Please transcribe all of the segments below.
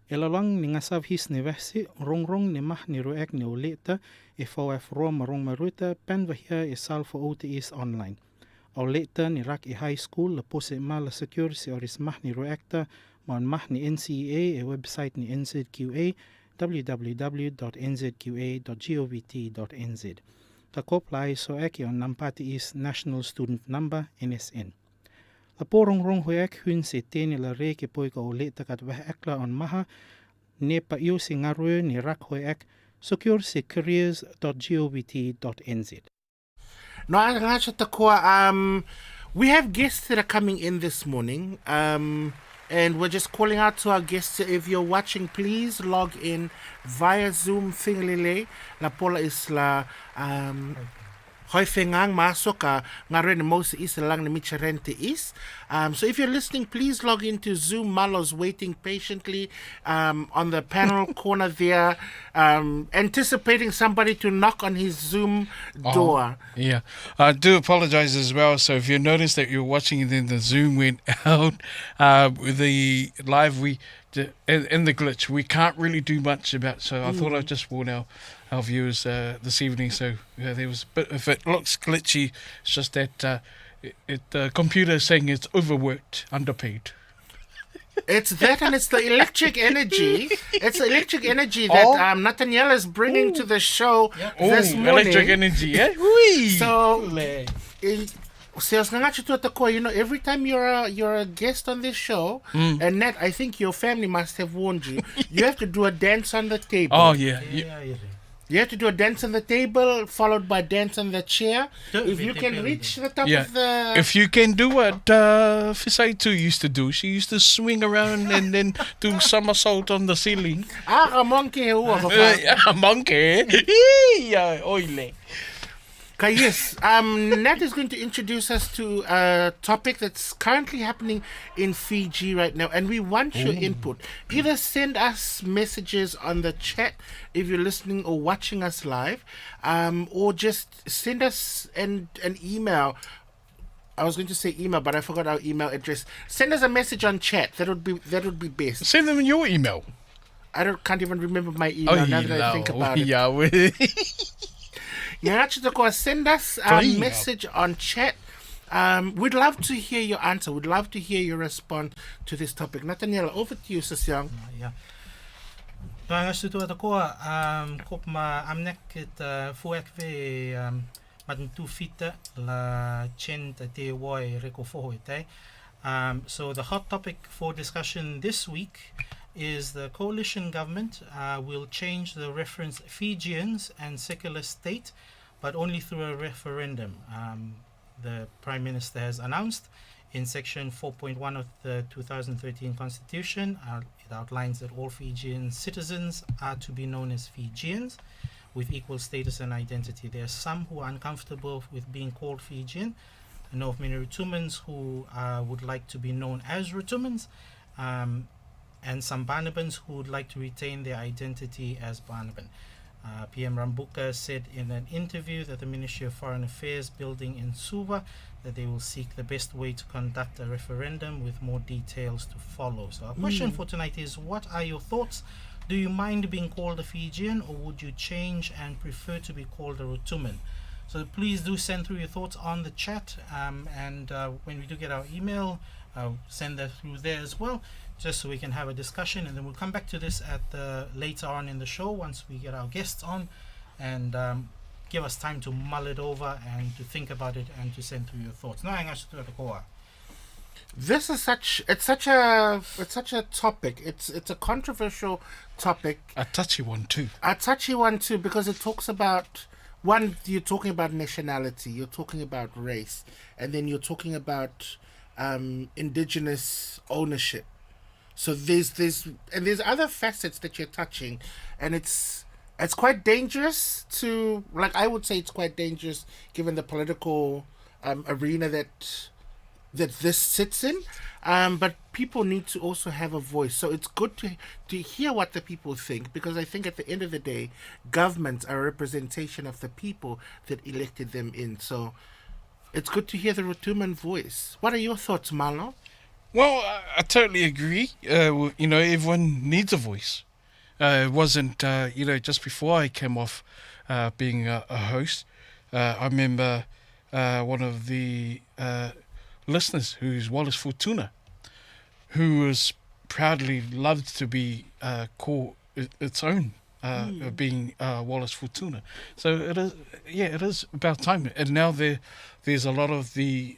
Elalang ni ngasav his ni vesi, rongrong ni mah ni ruek ni uleta, FOF Roma rong maruta, penvahia e salfo ote is online. Auleta ni rak e high school, la pose ma la secure si oris mah ni ruekta, man mah ni NCEA e website ni NZQA, www.nzqa.govt.nz. Takopla iso eki on nampati is National Student Number, NSN. La porong hoek hun se teni la reke poika uleta kat weh ekla on maha, ne pa iu si ngarwe ni rak hoek, secure si careers.govt.nz. No, we have guests that are coming in this morning, and we're just calling out to our guests. If you're watching, please log in via Zoom. Thinglile, la pola is la hoi whengang masoka ngare ni mose is lang ni micharente is. So if you're listening, please log into Zoom. Malo's waiting patiently on the panel corner there, anticipating somebody to knock on his Zoom door. Yeah, I do apologize as well. So if you notice that you're watching and then the Zoom went out, with the live, in the glitch, we can't really do much about. So I thought I'd just warn our viewers this evening. So there was a bit. If it looks glitchy, it's just that the computer is saying it's overworked, underpaid. It's that, and it's the electric energy. It's the electric energy that Nathaniel is bringing to the show this morning. Electric energy, eh? So, every time you're a guest on this show, and Nat, I think your family must have warned you. You have to do a dance on the table. Oh yeah. You have to do a dance on the table, followed by dance on the chair. If you can reach the top of the... If you can do what Fisaitu used to do. She used to swing around and then do somersault on the ceiling. A monkey. A monkey. Yeah, oile. Yes, Nat is going to introduce us to a topic that's currently happening in Fiji right now, and we want your input. Either send us messages on the chat if you're listening or watching us live, or just send us an email. I was going to say email, but I forgot our email address. Send us a message on chat. That would be best. Send them your email. Can't even remember my email now that I think about it. Send us a message on chat. We'd love to hear your answer. We'd love to hear your response to this topic. Nathaniel, over to you, Sasyang. Nga sutu ata koa kop ma amnek it fuek ve matentu fita la chen te wai reko foho ite. So the hot topic for discussion this week is the coalition government will change the reference Fijians and secular state, but only through a referendum. The Prime Minister has announced in section 4.1 of the 2013 Constitution, it outlines that all Fijian citizens are to be known as Fijians with equal status and identity. There are some who are uncomfortable with being called Fijian. I know of many Rotumans who would like to be known as Rotumans, and some Barnabans who would like to retain their identity as Barnaban. PM Rambuka said in an interview that the Ministry of Foreign Affairs building in Suva that they will seek the best way to conduct a referendum with more details to follow. So our question for tonight is, what are your thoughts? Do you mind being called a Fijian, or would you change and prefer to be called a Rotuman? So please do send through your thoughts on the chat, and when we do get our email, send that through there as well, just so we can have a discussion, and then we'll come back to this at later on in the show once we get our guests on, and give us time to mull it over and to think about it and to send through your thoughts. This is such a topic. It's a controversial topic. A touchy one too. Because it talks about, one, you're talking about nationality, you're talking about race, and then you're talking about indigenous ownership. So there's other facets that you're touching, and it's quite dangerous to, I would say it's quite dangerous given the political arena that this sits in. But people need to also have a voice. So it's good to hear what the people think, because I think at the end of the day, governments are a representation of the people that elected them in. So it's good to hear the Rotuman voice. What are your thoughts, Marlo? Well, I totally agree. Everyone needs a voice. It wasn't, just before I came off being a host, I remember one of the listeners, who's Wallace Fortuna, who was proudly loved to be called its own, being Wallace Fortuna. So it is about time. And now there's a lot of the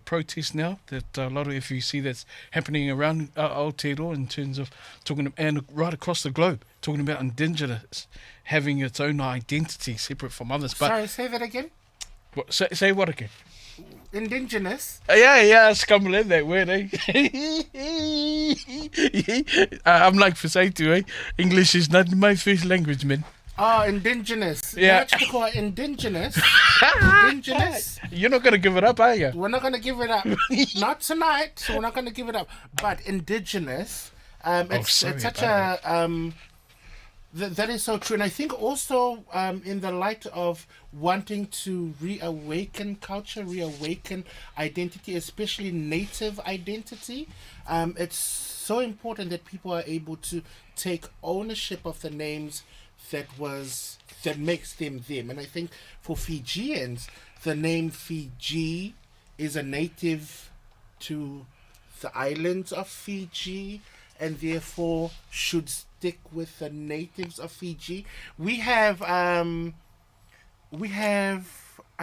protests now, that a lot of, if you see, that's happening around Aotearoa in terms of talking, and right across the globe, talking about indigenous having its own identity separate from others. But sorry, say that again. What, say what again? Indigenous? Yeah, scumbling in that word, eh? I'm like Fisaitu, eh? English is not my first language, man. Oh, indigenous. Yeah. What you call it? Indigenous. Indigenous. You're not going to give it up, are you? We're not going to give it up. Not tonight. So we're not going to give it up. But indigenous. It's sorry such about a that is so true. And I think also in the light of wanting to reawaken culture, reawaken identity, especially native identity, it's so important that people are able to take ownership of the names that makes them them. And I think for Fijians, the name Fiji is a native to the islands of Fiji, and therefore should stick with the natives of Fiji. We have I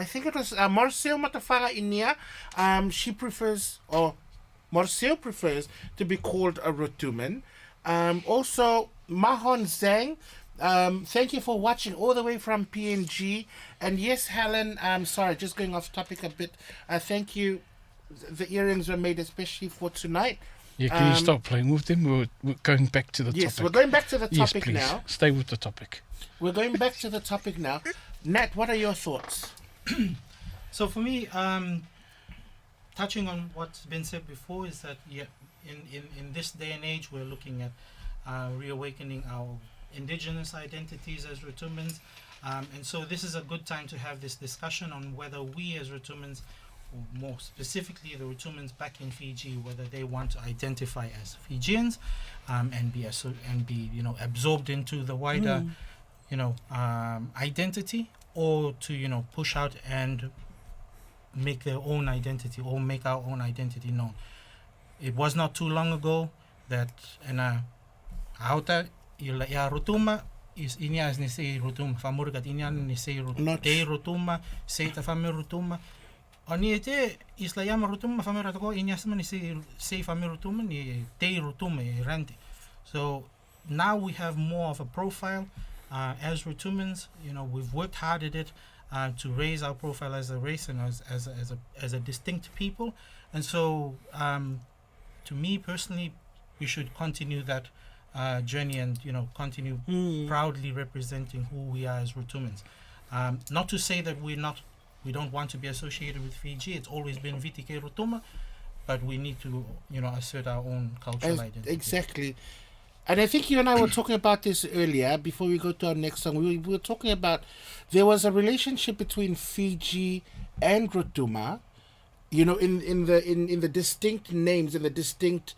think it was Marcel Matafara Inia. She prefers, or Marcel prefers, to be called a Rotuman. Also, Mahon Zhang, thank you for watching all the way from PNG. And yes, Helen, sorry, just going off topic a bit. Thank you. The earrings were made especially for tonight. Yeah, can you stop playing with them? We're going back to the Yes, topic. we're going back to the Yes, topic please. now. Stay with the topic. We're going back to the topic now. Nat, what are your thoughts? So for me, touching on what's been said before, is that in this day and age, we're looking at reawakening our indigenous identities as Rotumans, and so this is a good time to have this discussion on whether we as Rotumans, or more specifically the Rotumans back in Fiji, whether they want to identify as Fijians, and be absorbed into the wider identity, or to push out and make their own identity, or make our own identity known. It was not too long ago that Hauta ya Rotuma is inya ni sei Rotuma famurgat inya ni sei Rotuma sei ta famir Rotuma oni te isla yama Rotuma famir atako inya sama ni sei famir Rotuma ni te Rotuma rante. So now we have more of a profile as Rotumans. We've worked hard at it to raise our profile as a race and as a distinct people, and so to me personally, we should continue that journey and continue proudly representing who we are as Rotumans. Not to say that we don't want to be associated with Fiji. It's always been Vitike Rotuma, but we need to assert our own cultural identity. Exactly. And I think you and I were talking about this earlier before we go to our next song. We were talking about there was a relationship between Fiji and Rotuma, in the distinct names and the distinct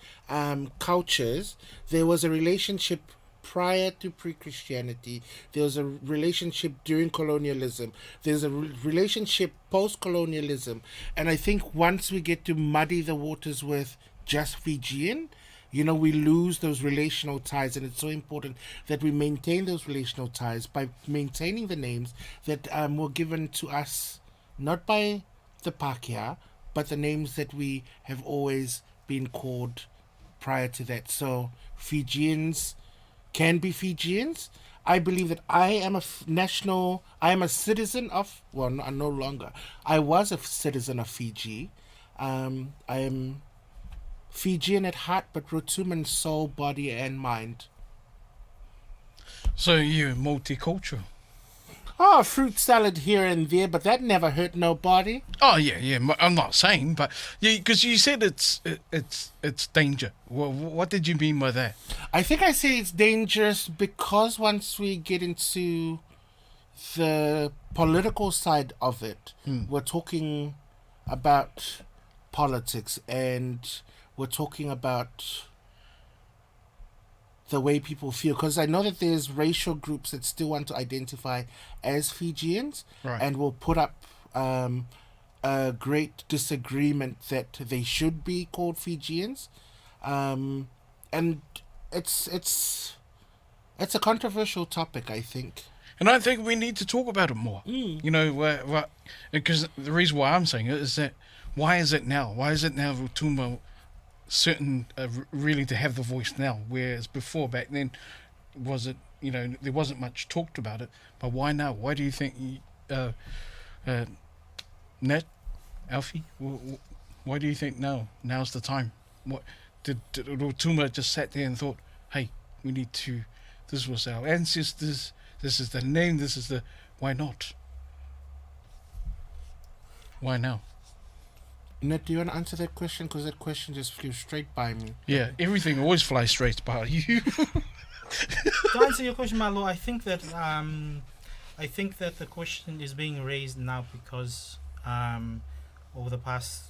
cultures. There was a relationship prior to pre-Christianity. There was a relationship during colonialism. There's a relationship post-colonialism. And I think once we get to muddy the waters with just Fijian, we lose those relational ties, and it's so important that we maintain those relational ties by maintaining the names that were given to us, not by the Pākehā, but the names that we have always been called prior to that. So Fijians can be Fijians. I believe that I am a citizen of, no longer. I was a citizen of Fiji. I am Fijian at heart, but Rotuman soul, body, and mind. So you're multicultural. Oh, fruit salad here and there, but that never hurt nobody. Oh yeah. I'm not saying, but because you said it's danger. What did you mean by that? I think I say it's dangerous because once we get into the political side of it, we're talking about politics, and we're talking about the way people feel. Because I know that there's racial groups that still want to identify as Fijians, right, and will put up a great disagreement that they should be called Fijians, and it's a controversial topic, I think. And I think we need to talk about it more. Because the reason why I'm saying it is that why is it now? Why is it now Rotuma certain really to have the voice now, whereas before, back then, was it there wasn't much talked about it, but why now? Why do you think Nat, Alfie, why do you think now's the time? What did Rotuma just sat there and thought, hey, we need to, this was our ancestors, this This is the name. This is the. Why not? Why now? Ned, do you want to answer that question? Because that question just flew straight by me. Yeah, everything always flies straight by you. To answer your question, Malo, I think that the question is being raised now because over the past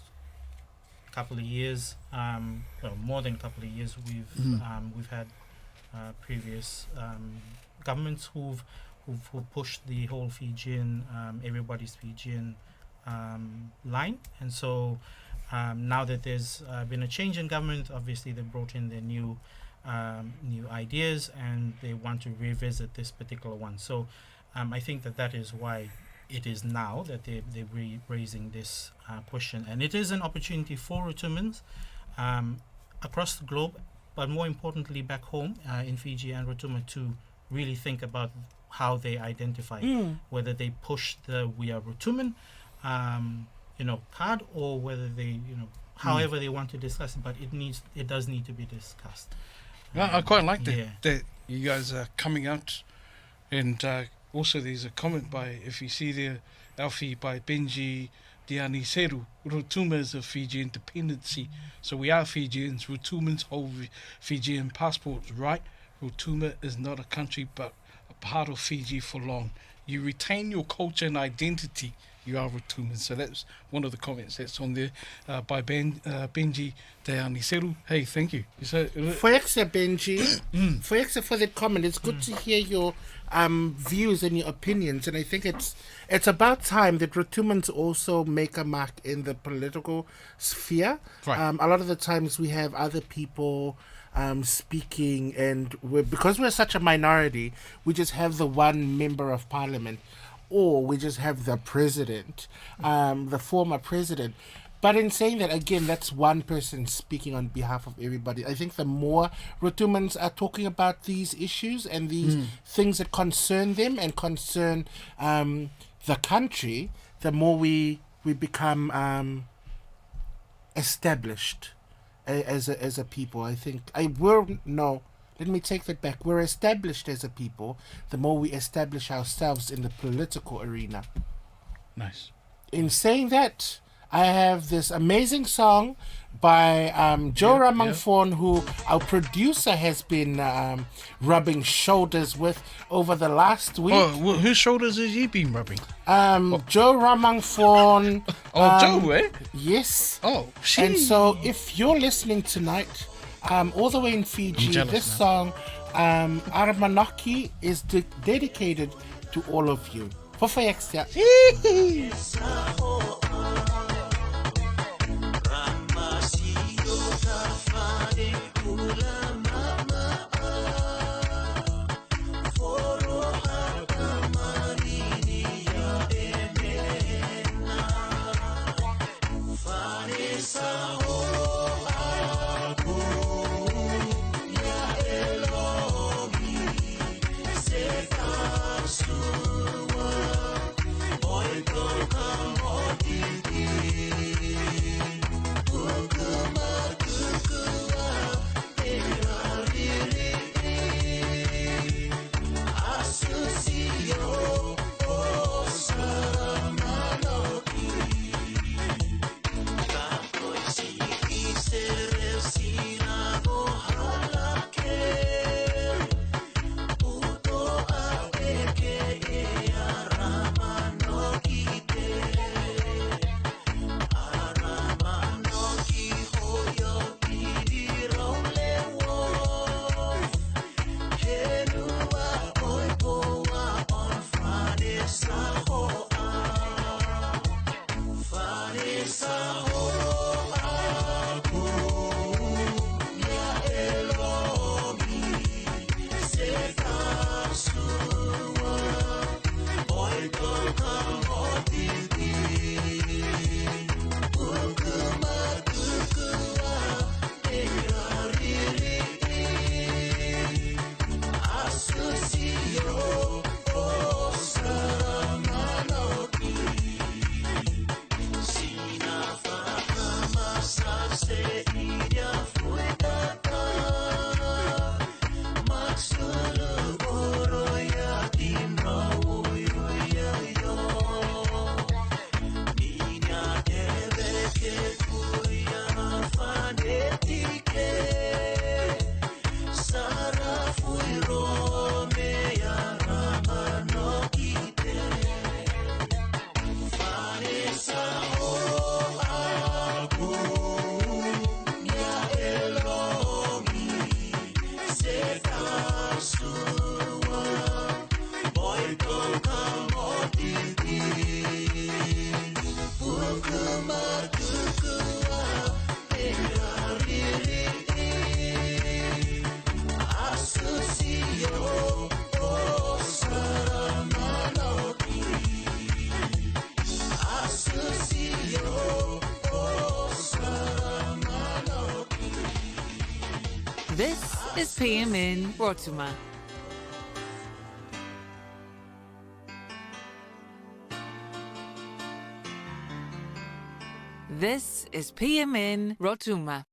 couple of years, well, more than a couple of years, we've had previous governments who've pushed the whole Fijian, everybody's Fijian line, and so now that there's been a change in government, obviously they brought in their new ideas and they want to revisit this particular one. So I think that is why it is now that they're raising this question, and it is an opportunity for Rotumans across the globe, but more importantly back home in Fiji and Rotuma, to really think about how they identify, whether they push the "We Are Rotuman" card, or whether they however they want to discuss it, but it does need to be discussed. I quite like that, yeah. that you guys are coming out, and also there's a comment by, if you see there, Alfie, by Benji Dianiseru, Rotuma is a Fijian dependency, so we are Fijians. Rotumans hold Fijian passports, right? Rotuma is not a country but a part of Fiji for long. You retain your culture and identity, you are Rotuman. So that's one of the comments that's on there by Benji Dianiseru. Hey, thank you. Foyeksa Benji, Foyeksa for that comment. It's good to hear your views and your opinions, and I think it's about time that Rotumans also make a mark in the political sphere. Right. A lot of the times we have other people speaking, and because we're such a minority, we just have the one member of parliament, or we just have the president, the former president. But in saying that, again, that's one person speaking on behalf of everybody. I think the more Rotumans are talking about these issues and these things that concern them and concern the country, the more we become established as a people. I think let me take that back. We're established as a people the more we establish ourselves in the political arena. Nice. In saying that, I have this amazing song by Joe Ramangfon, who our producer has been rubbing shoulders with over the last week. Oh, well, whose shoulders has he been rubbing? Joe Ramangfon. Joe, eh? Yes. Oh, And so if you're listening tonight, all the way in Fiji, this song, Aramanaki, is dedicated to all of you. Fofayaxia. Boy, come on. This is PMN Rotuma. This is PMN Rotuma.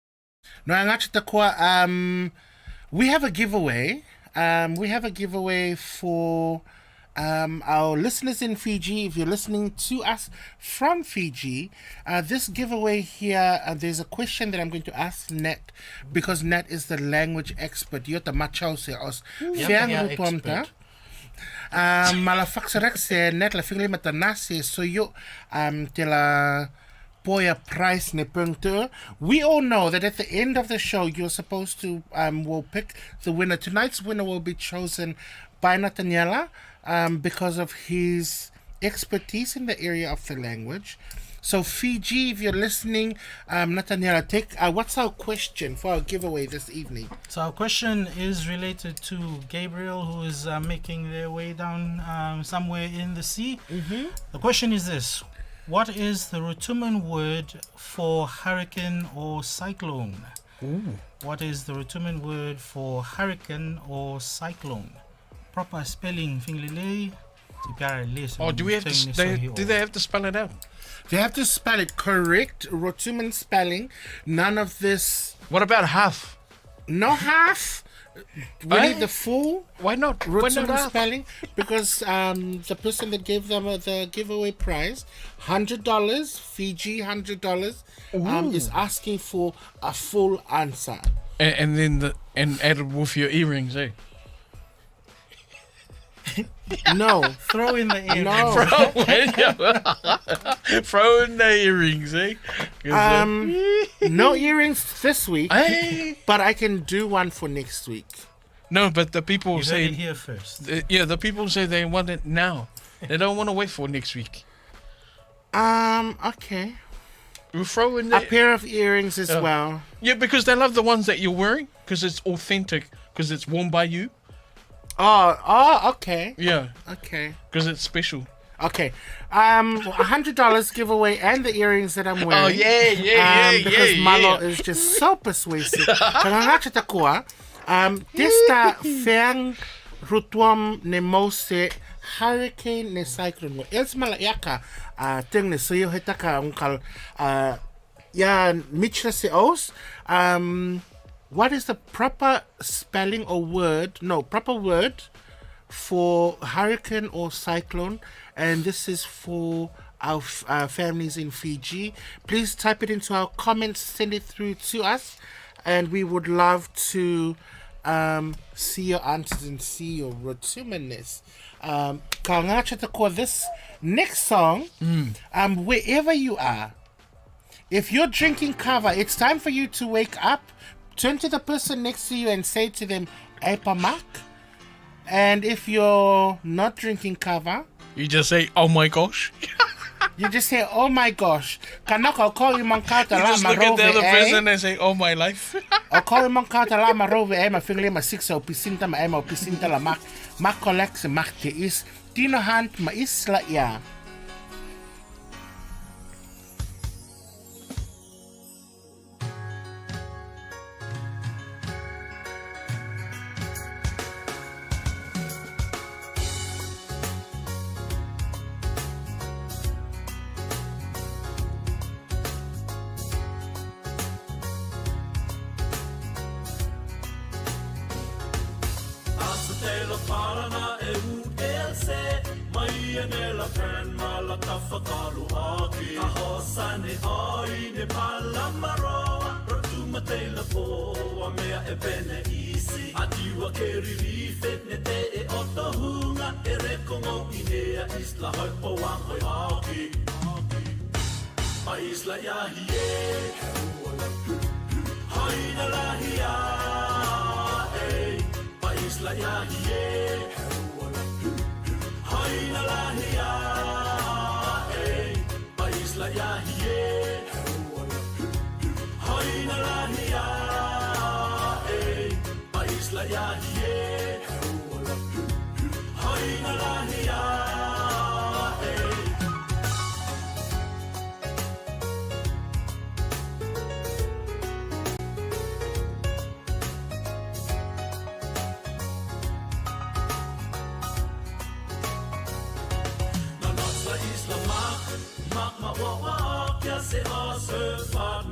No, we have a giveaway. We have a giveaway for our listeners in Fiji. If you're listening to us from Fiji, this giveaway here, there's a question that I'm going to ask Nat, because Nat is the language expert. You're the machause os. expert. Malafaksarak se Nat la fingli matanasi so yo te la Poya price ne punter. We all know that at the end of the show you're supposed to will pick the winner. Tonight's winner will be chosen by Nathaniela because of his expertise in the area of the language. So Fiji, if you're listening, Nathaniela, take what's our question for our giveaway this evening? So our question is related to Gabriel, who is making their way down somewhere in the sea. Mm-hmm. The question is this: what is the Rotuman word for hurricane or cyclone? Ooh. What is the Rotuman word for hurricane or cyclone? Proper spelling, Finglile. Oh, do we have to? Do they have to spell it out? They have to spell it correct, Rotuman spelling. None of this. What about half? No half. We need the full. Why not? Why not Rotuman half? spelling, because the person that gave them the giveaway prize, $100, Fiji $100, is asking for a full answer. And then added with your earrings, eh? No, Throw in the air. no. Throw in the earrings, eh? 'Cause, No earrings this week, hey. but I can do one for next week. No, but the people You heard say it here first. the people say they want it now. They don't want to wait for next week. Okay. We'll throw in A the pair of earrings as well. yeah, because they love the ones that you're wearing because it's authentic, because it's worn by you. Oh, okay. Yeah, Okay. because it's special. Okay. $100 giveaway and the earrings that I'm wearing. Oh yeah, Because Malo is just so persuasive. Kangangacha takua. Testa feang rutuam ne mose hurricane ne cyclone. Mo els malaiaka ting ne so yo hetaka unkal ya michra se os. What is the proper spelling or word? No, proper word for hurricane or cyclone, and this is for our families in Fiji. Please type it into our comments, send it through to us, and we would love to see your answers and see your rotumanness. This next song, wherever you are, if you're drinking kava, it's time for you to wake up. Turn to the person next to you and say to them, Epa Mak. And if you're not drinking kava, You just say, "Oh my gosh." you just say, oh my gosh. Kanok, I'll call you Mankata You just Lama look at the other Rove, person and say, "Oh my life." I'll call you Mankata Lama Rove, ma fingle ma 6 o pisinta ma ema o pisinta la mak. Mak collects mak te is. Tino hand ma isla ya. Tela parana e ULC mai ne la pen mala tafakalu aki a hosane ai ne palamaro Rotuma tela po a mea e bene isi a diwa ke rirife ne te e otohunga e rekongo inea isla hoi po wang hoi aki a isla yahi e haina lahia e isla yahi e haina isla mak mawawa kia se ase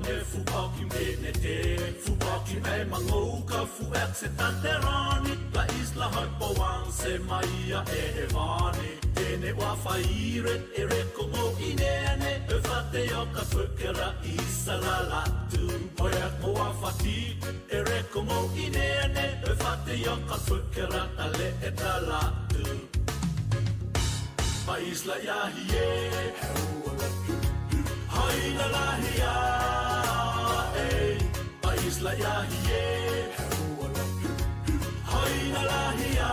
ne fu pakim benete fu pakim e mangouka fu ek se tanterani la isla hapawang se maia e hevani tene wa faire e rekomo inene e fate yoka fukera isala latu oya moa fati e rekomo inene e fate yoka fukera tale e talatu pa isla yahie haina lahia pa isla yahie haina lahia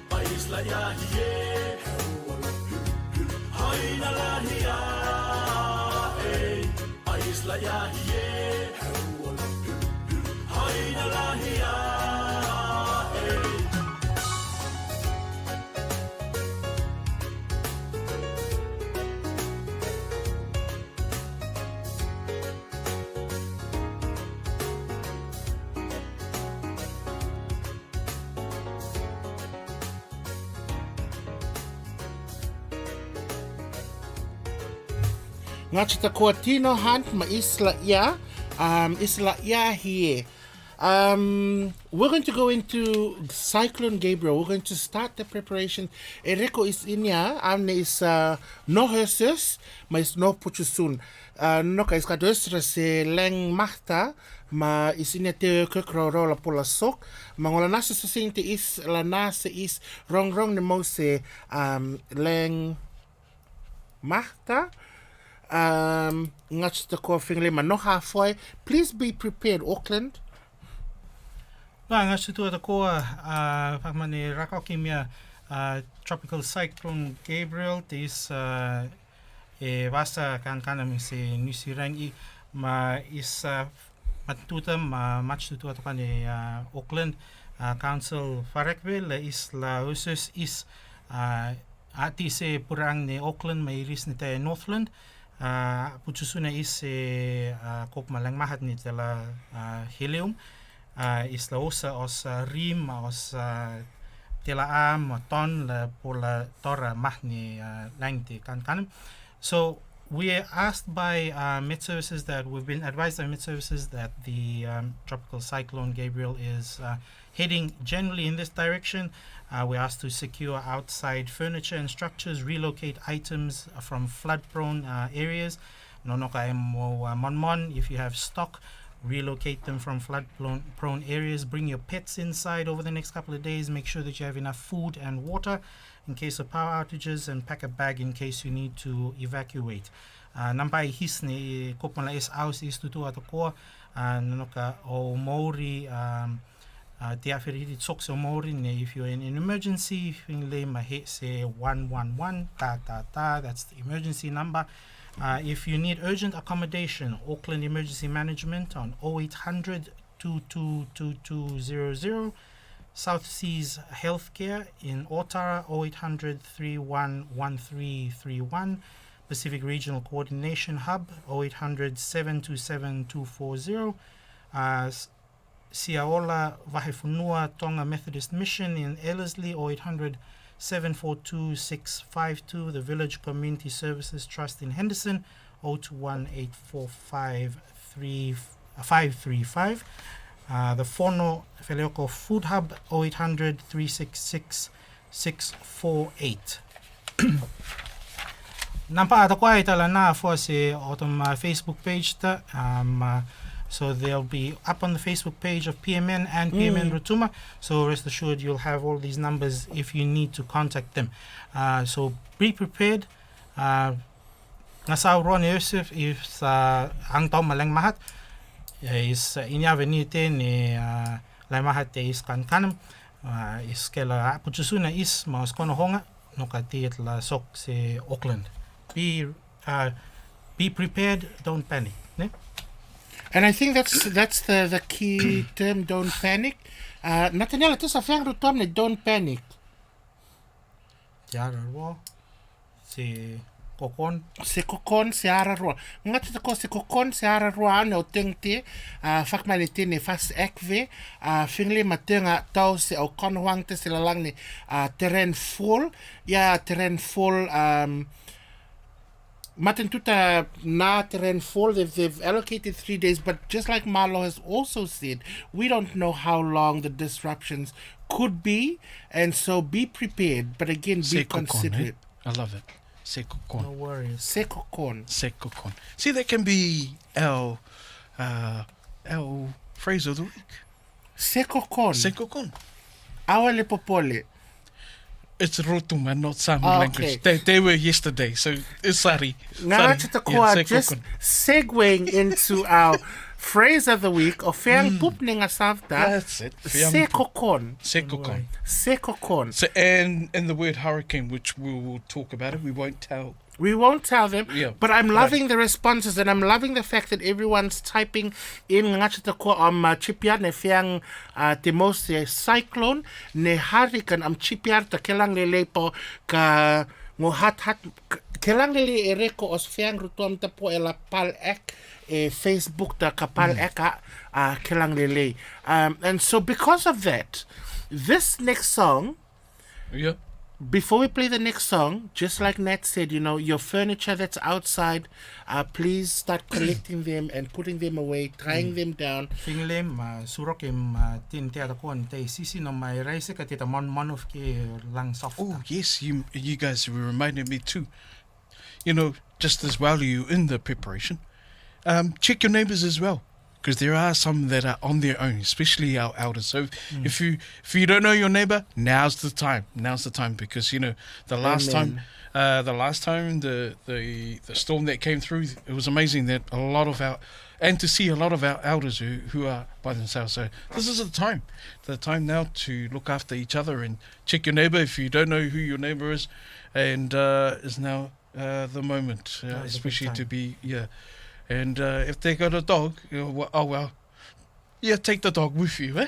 pa isla yahie haina lahia pa isla yahie haina lahia Ngachita ko Tino Hunt ma isla ya here. We're going to go into Cyclone Gabriel. We're going to start the preparation. Ereko is inya amne is no herses, ma is no puchusun. No ka is ka dosra se leng mahta ma is inya te kukro rola pola sok. Mangola nasa sa sinte is la nasa is rong ne mo se leng mahta. Ngachita ko fingle manoha foi. Please be prepared, Auckland. Nga situa koa pagmani rakokimia tropical cyclone Gabriel is e vasa kan se nusirangi ma is matuta ma machutua tokane Auckland Council Farekville is la usus is ati se purang ne Auckland mai iris ni te Northland putusuna is kop malang mahat ni tela helium is la osa os rim os tela am ton la pola tora mahni langti kan. So we are asked by Met Services that we've been advised by Met Services that the tropical cyclone Gabriel is heading generally in this direction. We're asked to secure outside furniture and structures, relocate items from flood-prone areas. Nonoka mo monmon, if you have stock, relocate them from flood-prone areas. Bring your pets inside over the next couple of days. Make sure that you have enough food and water in case of power outages, and pack a bag in case you need to evacuate. Nampai hisne kopala is aus is tutu atakoa nonoka o Maori te aferiti tsokso Maori ne if you're in an emergency fingle mahe se 111 that's the emergency number. If you need urgent accommodation, Auckland Emergency Management on 0800 222200. South Seas Healthcare in Otara 0800 311331. Pacific Regional Coordination Hub 0800 727 240. Siaola Vahefunua Tonga Methodist Mission in Ellerslie 0800 742 652. The Village Community Services Trust in Henderson 021 845 535. The Fono Feleoko Food Hub 0800 366 648. Nampa atakuwa itala na for se autumn Facebook page ta so they'll be up on the Facebook page of PMN and PMN Rotuma. So rest assured you'll have all these numbers if you need to contact them. So be prepared. Nasa Ron Yosef is ang tao malang mahat is inya venite ni lai mahat is kankanam is kela putusuna is mas kono honga no katiet la sok se Auckland. Be prepared, don't panic. Ne? And I think that's the key term, don't panic. Nathaniel, it is a fair don't panic. Jara wo si kokon. Se kokon se araroa. Ngata tako se kokon se araroa ana o tengte, whakmane tēne fas ekwe, whingli matunga tau se au konohang te se lalang ne terrain fall, terrain fall, Matentuta na terrain fall, they've allocated 3 days, but just like Marlo has also said, we don't know how long the disruptions could be, and so be prepared, but again, be considerate. I love it. Se kokon. No worries. Se kokon. Se kokon. See, that can be our phrase of the week. Se kokon. Se kokon. Awa le popole. It's Rotuma, not Sami Okay. language. They were yesterday, so it's sorry. Ngā Sorry. tatakoa, se just kokon. segueing into our phrase of the week, o whiang pupninga savta, That's it. se kokon. Se kokon. Se kokon. So, and the word hurricane, which we will talk about it, we won't tell. We won't tell them, Yeah, but I'm loving the responses, and I'm loving the fact that everyone's typing in ngachatakoa chipia ne fiang te mo se cyclone ne hurricane chipia ta kelang lele po ka ngo hat kelang lele e reko os fiang rutuam ta po ela pal ek Facebook ta ka pal eka kelang lele, and so because of that, this next song. Yeah. Before we play the next song, just like Nat said, your furniture that's outside, please start collecting them and putting them away, tying them down. Finglem surokim tin te atakon te sisi no mai reise ka te ta mon of ke lang soft. Oh, yes, you guys reminded me too. Just as while you're in the preparation, check your neighbors as well. Because there are some that are on their own, especially our elders. So if you don't know your neighbor, now's the time. Now's the time, because the last time the storm that came through, it was amazing that to see a lot of our elders who are by themselves. So this is the time now to look after each other and check your neighbor if you don't know who your neighbor is, and is now the moment, especially to be And if they got a dog, take the dog with you, eh?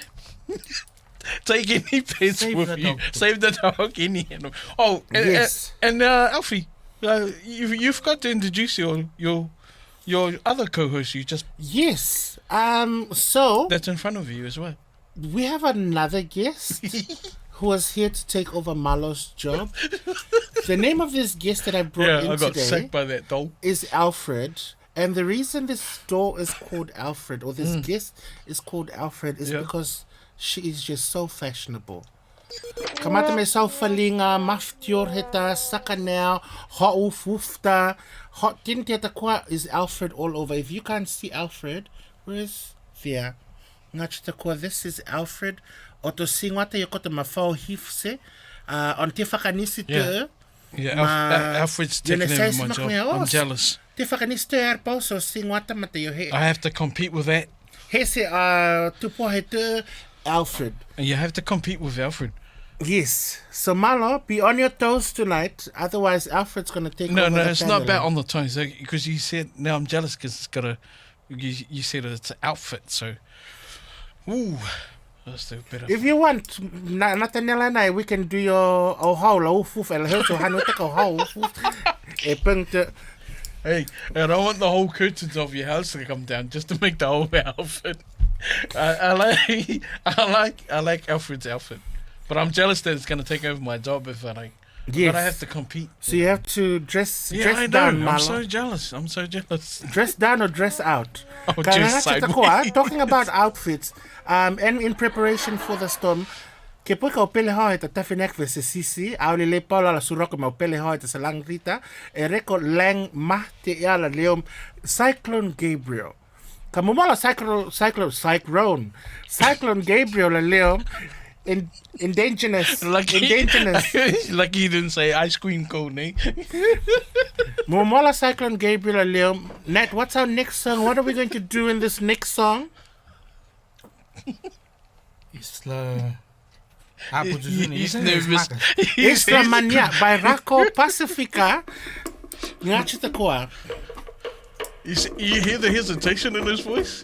Take any pets with you. Save the dog, any animal. Oh, Yes. and Alfie, you've got to introduce your other co-host. Yes. So That's in front of you as well. we have another guest who was here to take over Marlo's job. The name of this guest that I brought in I got today sacked by that dog. is Alfred. And the reason this store is called Alfred, or this guest is called Alfred, is because she is just so fashionable. Kamata me sau falinga, maftior heta, sakanao, ho'u fufta, hot tinte takwa is Alfred all over. If you can't see Alfred, where is there? Ngachtakwa, this is Alfred. Oto singwata yokota mafao hifse, on te whakanisi te. Yeah, Alfred's taking over my job. I'm jealous. Te whakanisi te arpau, so singwata mata yo he. I have to compete with that. He se tupo he te Alfred. And you have to compete with Alfred. Yes. So Marlo, be on your toes tonight. Otherwise, Alfred's going to take over No, the it's not family. about on the tones, because you said, now I'm jealous because it's got a, you said it's an outfit, so, ooh, that's the better. If you want, Nathaniel and I, we can do your ohau fuf el hoso hanuta ohau fuf. E punkte. Hey, and I want the whole curtains of your house to come down just to make the whole outfit. I like Alfred's outfit, but I'm jealous that it's gonna take over my job if I like. Yes. But I have to compete. So you have to dress I down, know. Marlo. I'm so jealous. Dress down or dress out. Oh, Kaya just nga sideways. talking about outfits, and in preparation for the storm, ke po ka o pele hoa ta tafinek ve se sisi, au le paula la suroko ma o pele hoa ta sa lang rita, e reko lang mah te ia la leom Cyclone Gabriel. Ka momola Cyclone Gabriel la leom, indigenous. Lucky you didn't say ice cream cone, eh? Momola Cyclone Gabriel la leom. Nat, what's our next song? What are we going to do in this next song? Isla He's nervous. Isla Mania by Rako Pacifica. Ngachi takoa. You hear the hesitation in his voice?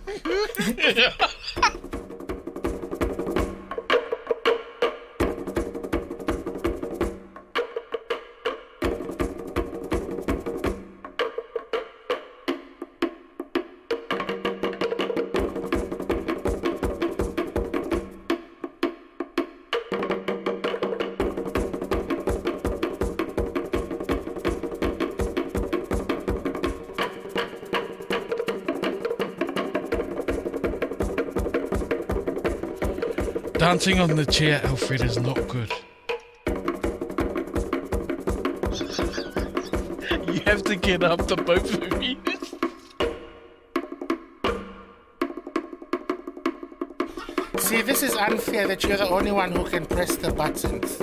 Dancing on the chair, Alfred, is not good. You have to get up, the both of you. See, this is unfair that you're the only one who can press the buttons.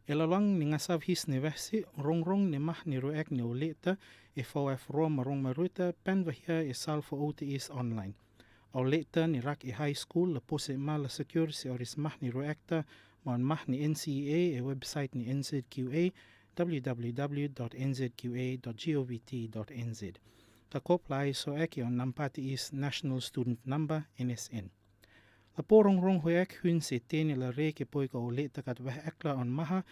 Elalang ni ngasav his ni vesi, rong ni mah ni ruek ni uleta, FOF Roma rong maruta, pen vahia e salfo OTS online. Au leta ni rak e high school, la pose ma la secure si oris mah ni ruekta, man mah ni NCEA e website ni NZQA, www.nzqa.govt.nz. Takop la iso eki on nampati is National Student Number, NSN. La porong hoek hun se tene la re ke poika o leta kat weh ekla on maha,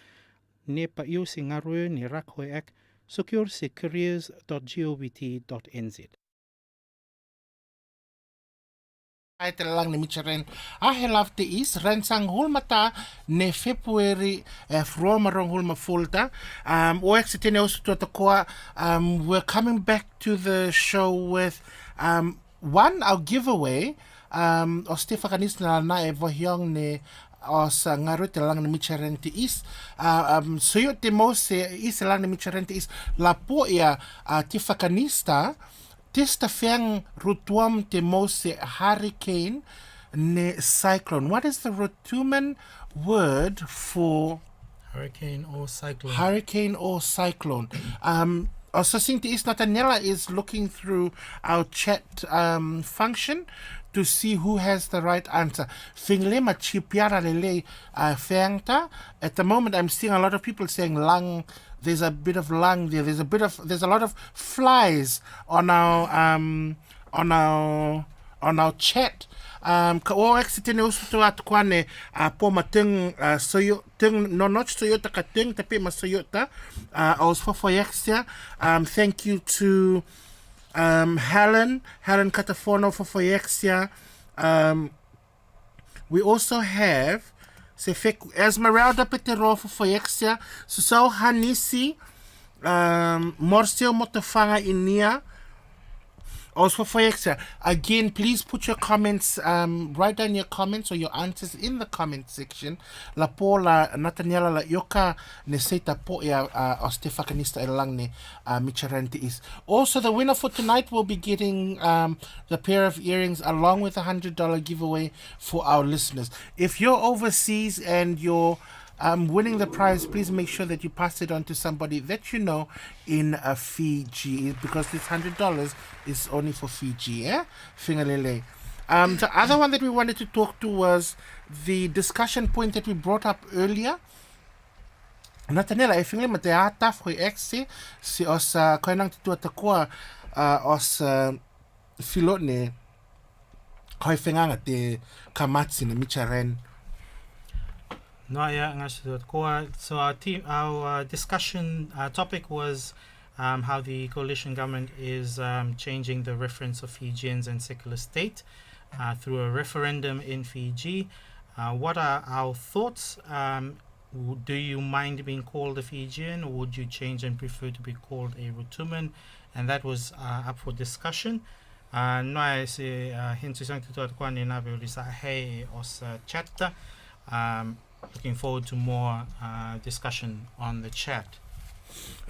ne pa iu si ngarwe ni rak hoek, secure se careers.govt.nz. Ai te lang ni micharen ahe lafte is rensang hulmata ne February from rong hulma fulta o exitene osu to koa we're coming back to the show with one our giveaway o Stefakanis na e vohyong ne o sa ngaru te lang ni micharen te is soyo te mo se is lang ni micharen te is la po ia tifakanista Testa fang rutuam te mose hurricane ne cyclone. What is the Rotuman word for Hurricane or cyclone? Hurricane or cyclone. Also, Sinti is Nathaniela is looking through our chat function to see who has the right answer. Finglema chipiara lele fangta. At the moment, I'm seeing a lot of people saying lung. There's a bit of lung there. There's a lot of flies on our chat. Ka o exitene usuto at kwane po mateng soyo teng no not soyo ta kateng tapi masoyota also for yexia. Thank you to Helen Catafono for Foyexia. We also have Esmeralda Petero for Foyexia, Susao Hanisi, Morcio Motofanga Inia, also for Foyexia. Again, please put your comments, write down your comments or your answers in the comment section. La po la Nathaniela la yoka ne seita po ya Ostefakanista elang ne Micharente is. Also, the winner for tonight will be getting the pair of earrings along with $100 giveaway for our listeners. If you're overseas and you're winning the prize, please make sure that you pass it on to somebody that you know in Fiji, because this $100 is only for Fiji. Fingalele. The other one that we wanted to talk to was the discussion point that we brought up earlier. Nathaniela, I think te ata foi exe si os koinang tu atakoa os filone koi fenganga te kamatsi ne micharen. No, yeah, so our discussion topic was how the coalition government is changing the reference of Fijians and secular state through a referendum in Fiji. What are our thoughts? Do you mind being called a Fijian, or would you change and prefer to be called a Rotuman? And that was up for discussion. Noi se hintu sang tutua kwa ni na veurisa hei os chatta. Looking forward to more discussion on the chat.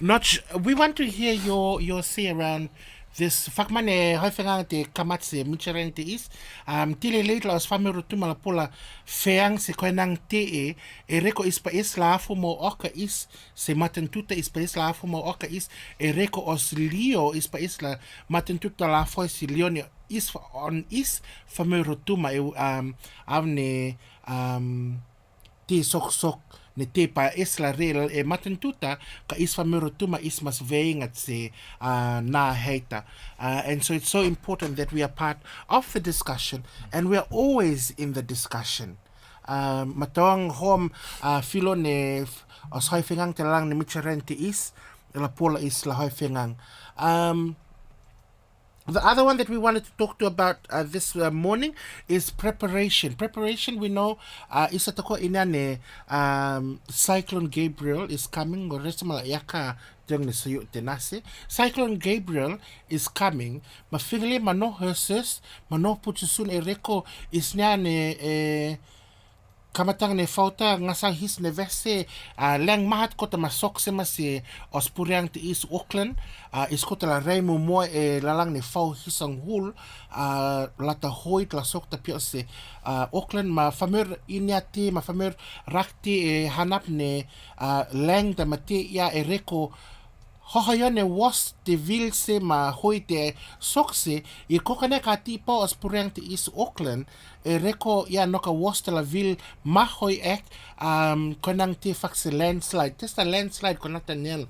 We want to hear your say around this. Fakmane haifenga te kamatse michereng te is. Tile leitla os fame Rotuma la pola feang se koenang te e reko is pa is la afu mo oka is se matentuta is pa is la afu mo oka is e reko os lio is pa is la matentuta la afu si lione is on is fame Rotuma avne te sok ne te pa es la rel e matentuta ka is fame Rotuma is mas veingat se na heita. And so it's so important that we are part of the discussion, and we are always in the discussion. Matong hom filo ne os haifengang te lang ne micherente is la pola is la haifengang. The other one that we wanted to talk to about this morning is preparation. Preparation, we know, isa tako inane Cyclone Gabriel is coming. Yaka Cyclone Gabriel is coming. Mafingile mano herses, mano putusun ereko is nyane kamatang ne fauta ngasa his ne vese lang mahat kota masok se masi ospuriang te is Auckland is kota la reimu mo lalang ne fau hisang hul lata hoit la sok ta pio se Auckland ma famer inyati ma famer rakti hanap ne lang ta mate ya reko hohayone was te vil se ma hoi te sokse I kokane ka tipo os pureng te is Auckland reko ya noka was te la vil ma hoi ek konang te faxe landslide testa landslide konata nel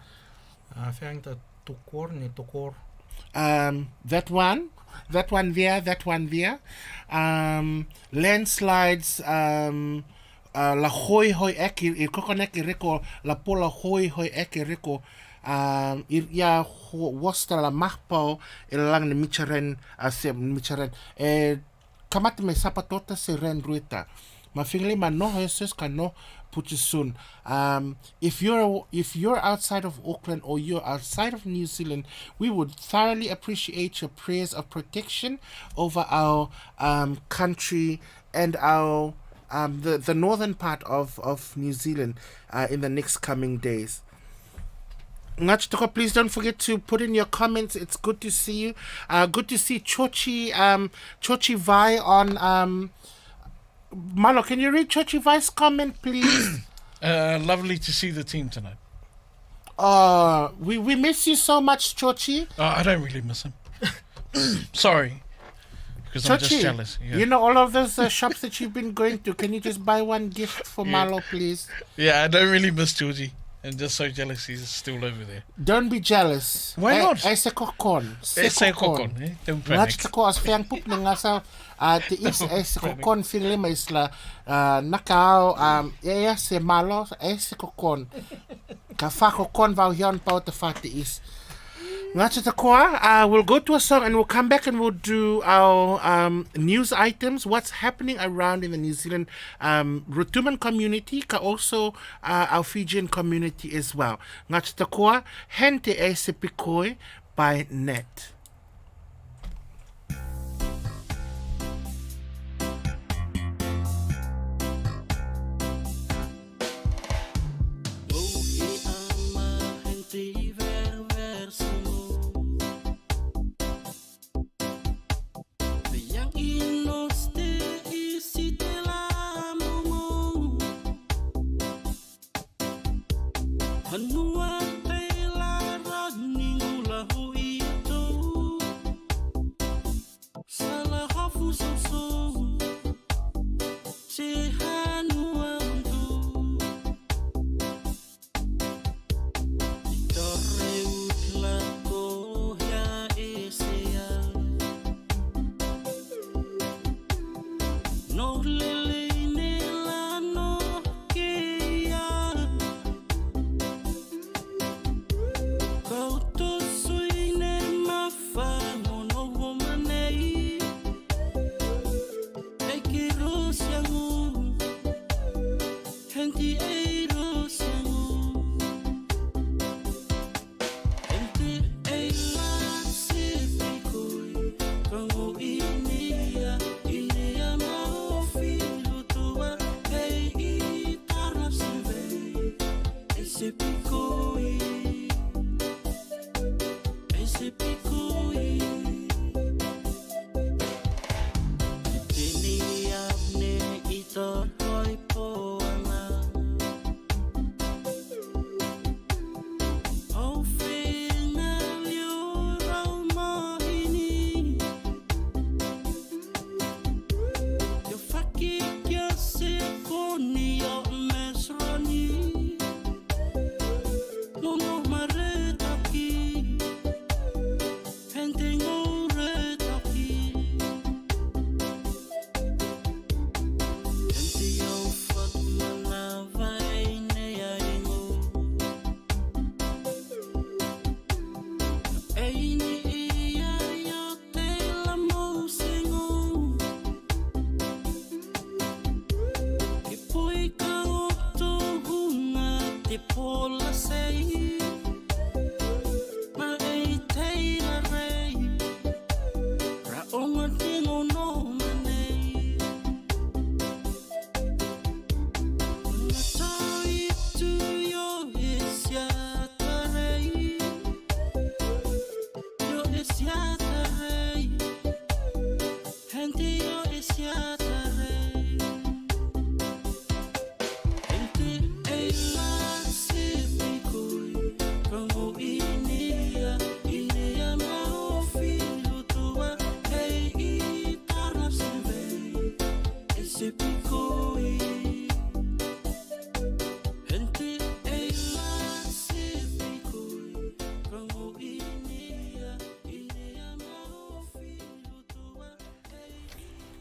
Fang ta tukor ni tukor. that one there landslides la hoi ek I kokane ke reko la pola hoi ek reko ya wasta la mahpau lang ni micharen se micharen kamat me sapatota se ren ruita ma fingli ma no hesus ka no putusun if you're outside of Auckland or you're outside of New Zealand, we would thoroughly appreciate your prayers of protection over our country and our the northern part of New Zealand in the next coming days. Ngachitoko, please don't forget to put in your comments. It's good to see you. Good to see Chochi Vai on Malo, can you read Chochi Vai's comment, please? Lovely to see the team tonight. We miss you so much, Chochi. I don't really miss him. Sorry. Because I'm just jealous. Yeah. You know all of those shops that you've been going to. Can you just buy one gift for Malo, please? Yeah, I don't really miss Georgie. I'm just so jealous he's still over there. Don't be jealous. Why not? Ese kokon. Don't panic. Nachitako as fiang pup na ngasa te is ese kokon filema isla nakao se malo ese kokon. Ka fa kokon vau hion pau te fa te is. We'll go to a song and we'll come back and we'll do our news items, what's happening around in the New Zealand Rotuman community, ka also our Fijian community as well. Ngachitakoa, Hente e se pikoi by Net. Go to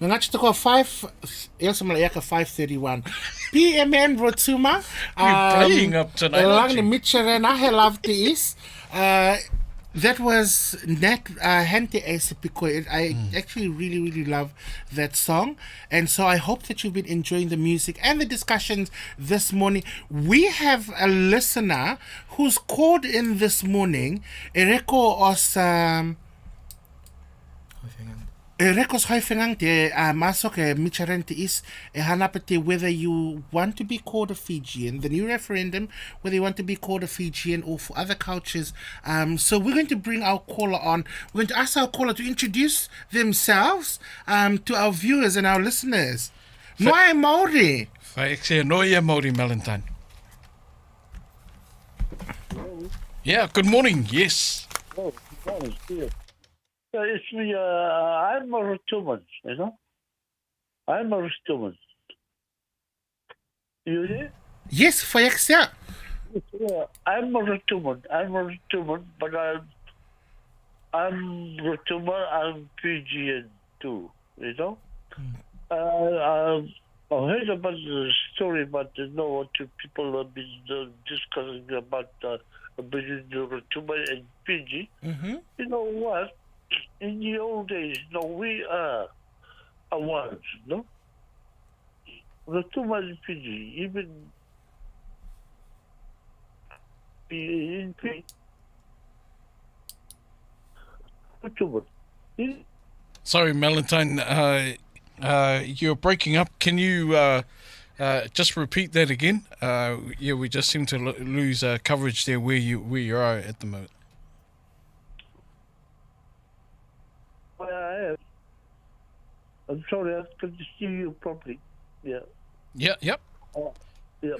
Ngachi to go 5:31. PMN Rotuma. You're playing up tonight, aren't you? That was Nat Hente Esipiko. I actually really love that song. And so I hope that you've been enjoying the music and the discussions this morning. We have a listener who's called in this morning. Ereko os Rekos Hoifengang te masok Micharente is hanapete whether you want to be called a Fijian, the new referendum, whether you want to be called a Fijian or for other cultures. So we're going to bring our caller on. We're going to ask our caller to introduce themselves to our viewers and our listeners. Noe Maori. Whaeksea noia Māori Valentine. Yeah, good morning, yes. Oh, yeah. It's me, I'm a Rotuman, you know? I'm a Rotuman. You there? Yes, Fayaxia. Yeah, I'm a Rotuman, but I'm Rotuma, I'm Fijian too, you know? I heard about the story, but I know what people have been discussing about between Rotuma and Fiji. Mm-hmm. You know what? In the old days, we are one, no? Rotuma and Fiji, even in Fiji, Rotuma. Sorry, Valentine, you're breaking up. Can you just repeat that again? Yeah, we just seem to lose coverage there where you are at the moment. Where I am. I'm sorry, I couldn't hear you properly. Yeah. Yeah, yep. Yeah.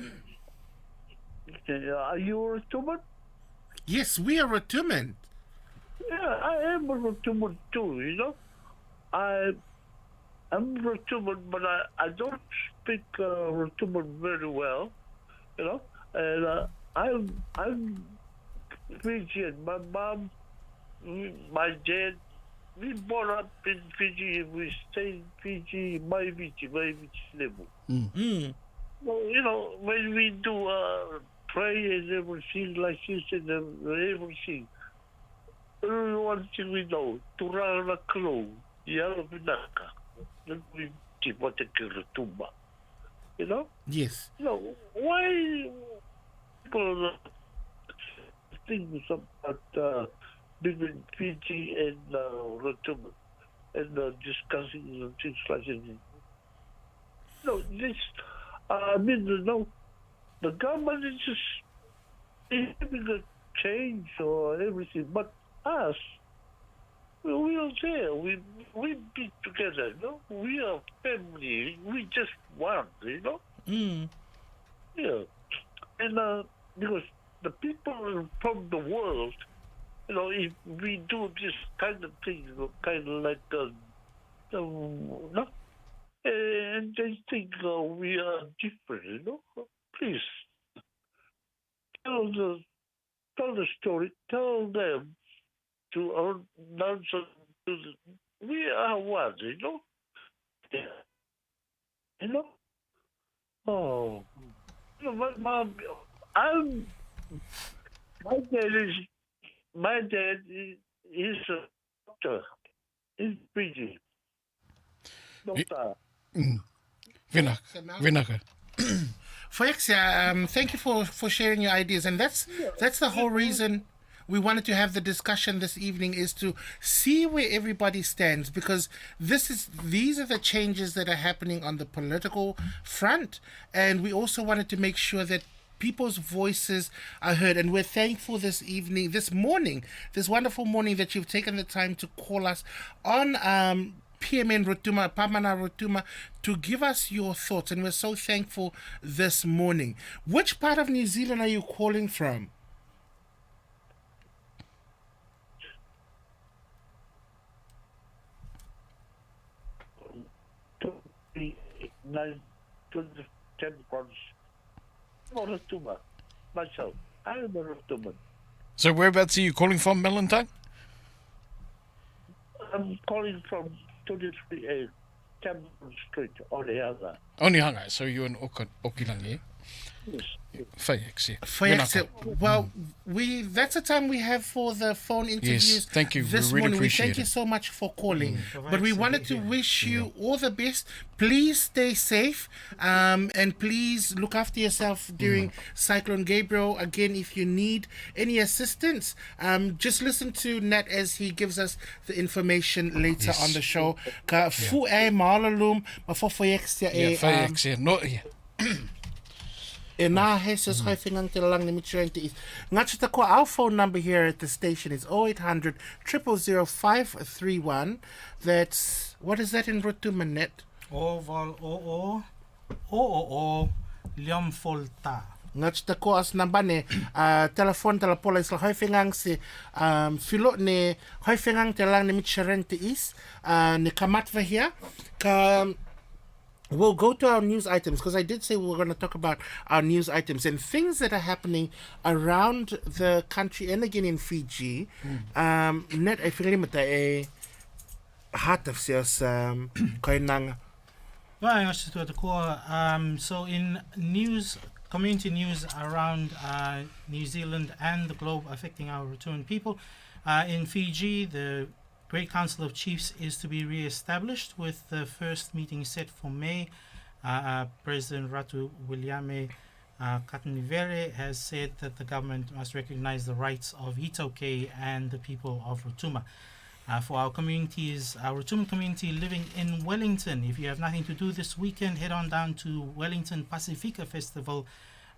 Okay, are you a Rotuman? Yes, we are Rotuman. Yeah, I am a Rotuman too, you know? I'm Rotuman, but I don't speak Rotuman very well, you know? And I'm Fijian. My mom, my dad, we born up in Fiji, we stay in Fiji, my Fiji level. Well, you know, when we do pray and everything like this and everything, one thing we know, Turana Klo, Yala Vinaka, then we keep what the Rotuma. You know? Yes. You know, why people things about between Fiji and Rotuma and discussing things like that. No, this, the government is just having a change or everything, but us, we are there. We be together, you know? We are family. We just one, you know? Yeah. And because the people from the world, you know, if we do this kind of thing, kind of like, no? And they think we are different, you know? Please, tell the story, tell them to announce we are one, you know? Yeah. You know? Oh. You know, my mom, my dad is a doctor. He's Fiji. Doctor. Vinaka. Fayaxia, thank you for sharing your ideas. And that's the whole reason we wanted to have the discussion this evening, is to see where everybody stands, because these are the changes that are happening on the political front, and we also wanted to make sure that people's voices are heard. And we're thankful this wonderful morning, that you've taken the time to call us on PMN Rotuma, PMN Rotuma, to give us your thoughts. And we're so thankful this morning. Which part of New Zealand are you calling from? To the 10 months. Rotuma. Myself. I am a Rotuma. So whereabouts are you calling from, Melantang? I'm calling from 23A, Cameron Street, Onehanga. Onehanga, so you're in Okilangi, eh? Yes. Whaiakse. Well, that's the time we have for the phone interviews. Yes, thank you. This We really morning. appreciate Thank you it. so much for calling. But we wanted to wish you all the best. Please stay safe, and please look after yourself during Cyclone Gabriel. Again, if you need any assistance, just listen to Nat as he gives us the information later on the show. Ka fu e maalalum, ma fofo Whaiakse. No, yeah. E nā he says hoi whingang te lang ni miturente is. Ngāti ta koa, our phone number here at the station is 0800 000 531. That's, what is that in Rotuma, Net? Oval o liam folta. Ngāti ta koa as namba ne, telefon te la pola isla hoi whingang se, filo ne hoi whingang te lang ni miturente is, ne kamatva here, ka... We'll go to our news items because I did say we were going to talk about our news items and things that are happening around the country and again in Fiji. Net I feel mata e heart of seus koinanga. So in news, community news around New Zealand and the globe affecting our Rotuman people, in Fiji, the Great Council of Chiefs is to be re-established with the first meeting set for May. President Ratu Williame Katanivere has said that the government must recognize the rights of Itoke and the people of Rotuma. For our communities, our Rotuman community living in Wellington, if you have nothing to do this weekend, head on down to Wellington Pacifica Festival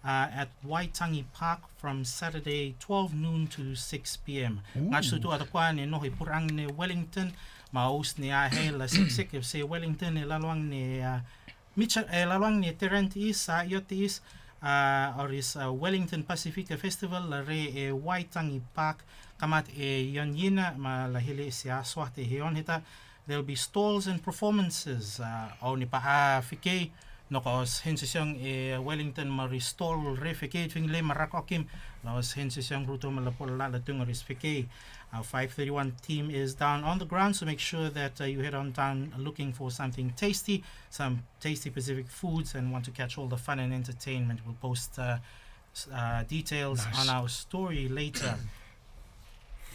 at Waitangi Park from Saturday 12 noon to 6 p.m. Ngātu tu atakua ne nohi purang ne Wellington, ma aus ne a he la siksik if se Wellington e laluang ne laluang ne Terrent is Iot is or is Wellington Pacifica Festival la re e Waitangi Park kamat e yonyina ma la hele se aswa te heon heta. There will be stalls and performances au ni pa a fike no kaos hensisiang e Wellington ma restore refike twing le marakokim laos hensisiang Rotuma la pola la tunga risfike. Our 531 team is down on the ground, so make sure that you head on down looking for something tasty, some tasty Pacific foods, and want to catch all the fun and entertainment. We'll post details on our story later.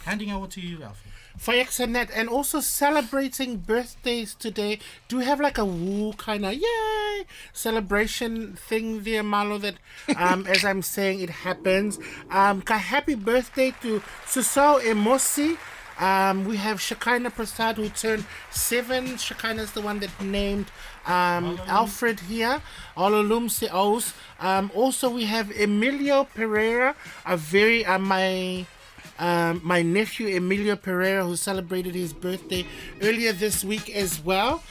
Handing over to you, Alfie. For Net, and also celebrating birthdays today. Do we have like a woo kind of yay celebration thing there, Malo, that as I'm saying it happens? Happy birthday to Susao Emosi. We have Shekinah Prasad who turned 7. Shekinah is the one that named Alfred here. Ololum Seos. Also we have Emilio Pereira, a very my nephew Emilio Pereira, who celebrated his birthday earlier this week as well.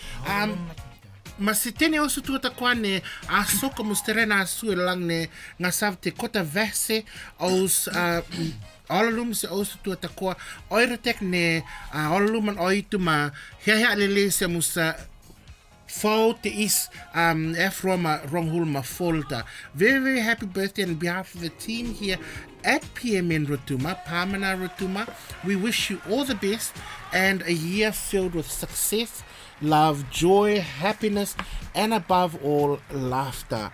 Masitene osu tuata kwane a soko musterena asu lang ne ngasavte kota vese aus Ololum se osu tuata kwa oiretek ne ololum an oituma hea lele se musa Fo te is Roma Ronghulma Folta. Very, very happy birthday on behalf of the team here at PMN Rotuma, PMN Rotuma. We wish you all the best and a year filled with success, love, joy, happiness, and above all, laughter.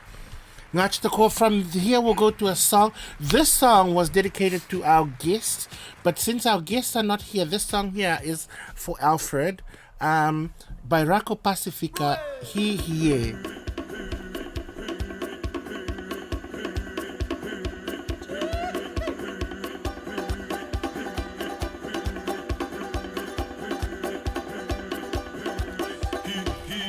From here we'll go to a song. This song was dedicated to our guests, but since our guests are not here, this song here is for Alfred. By Rako Pacifica, He Hie.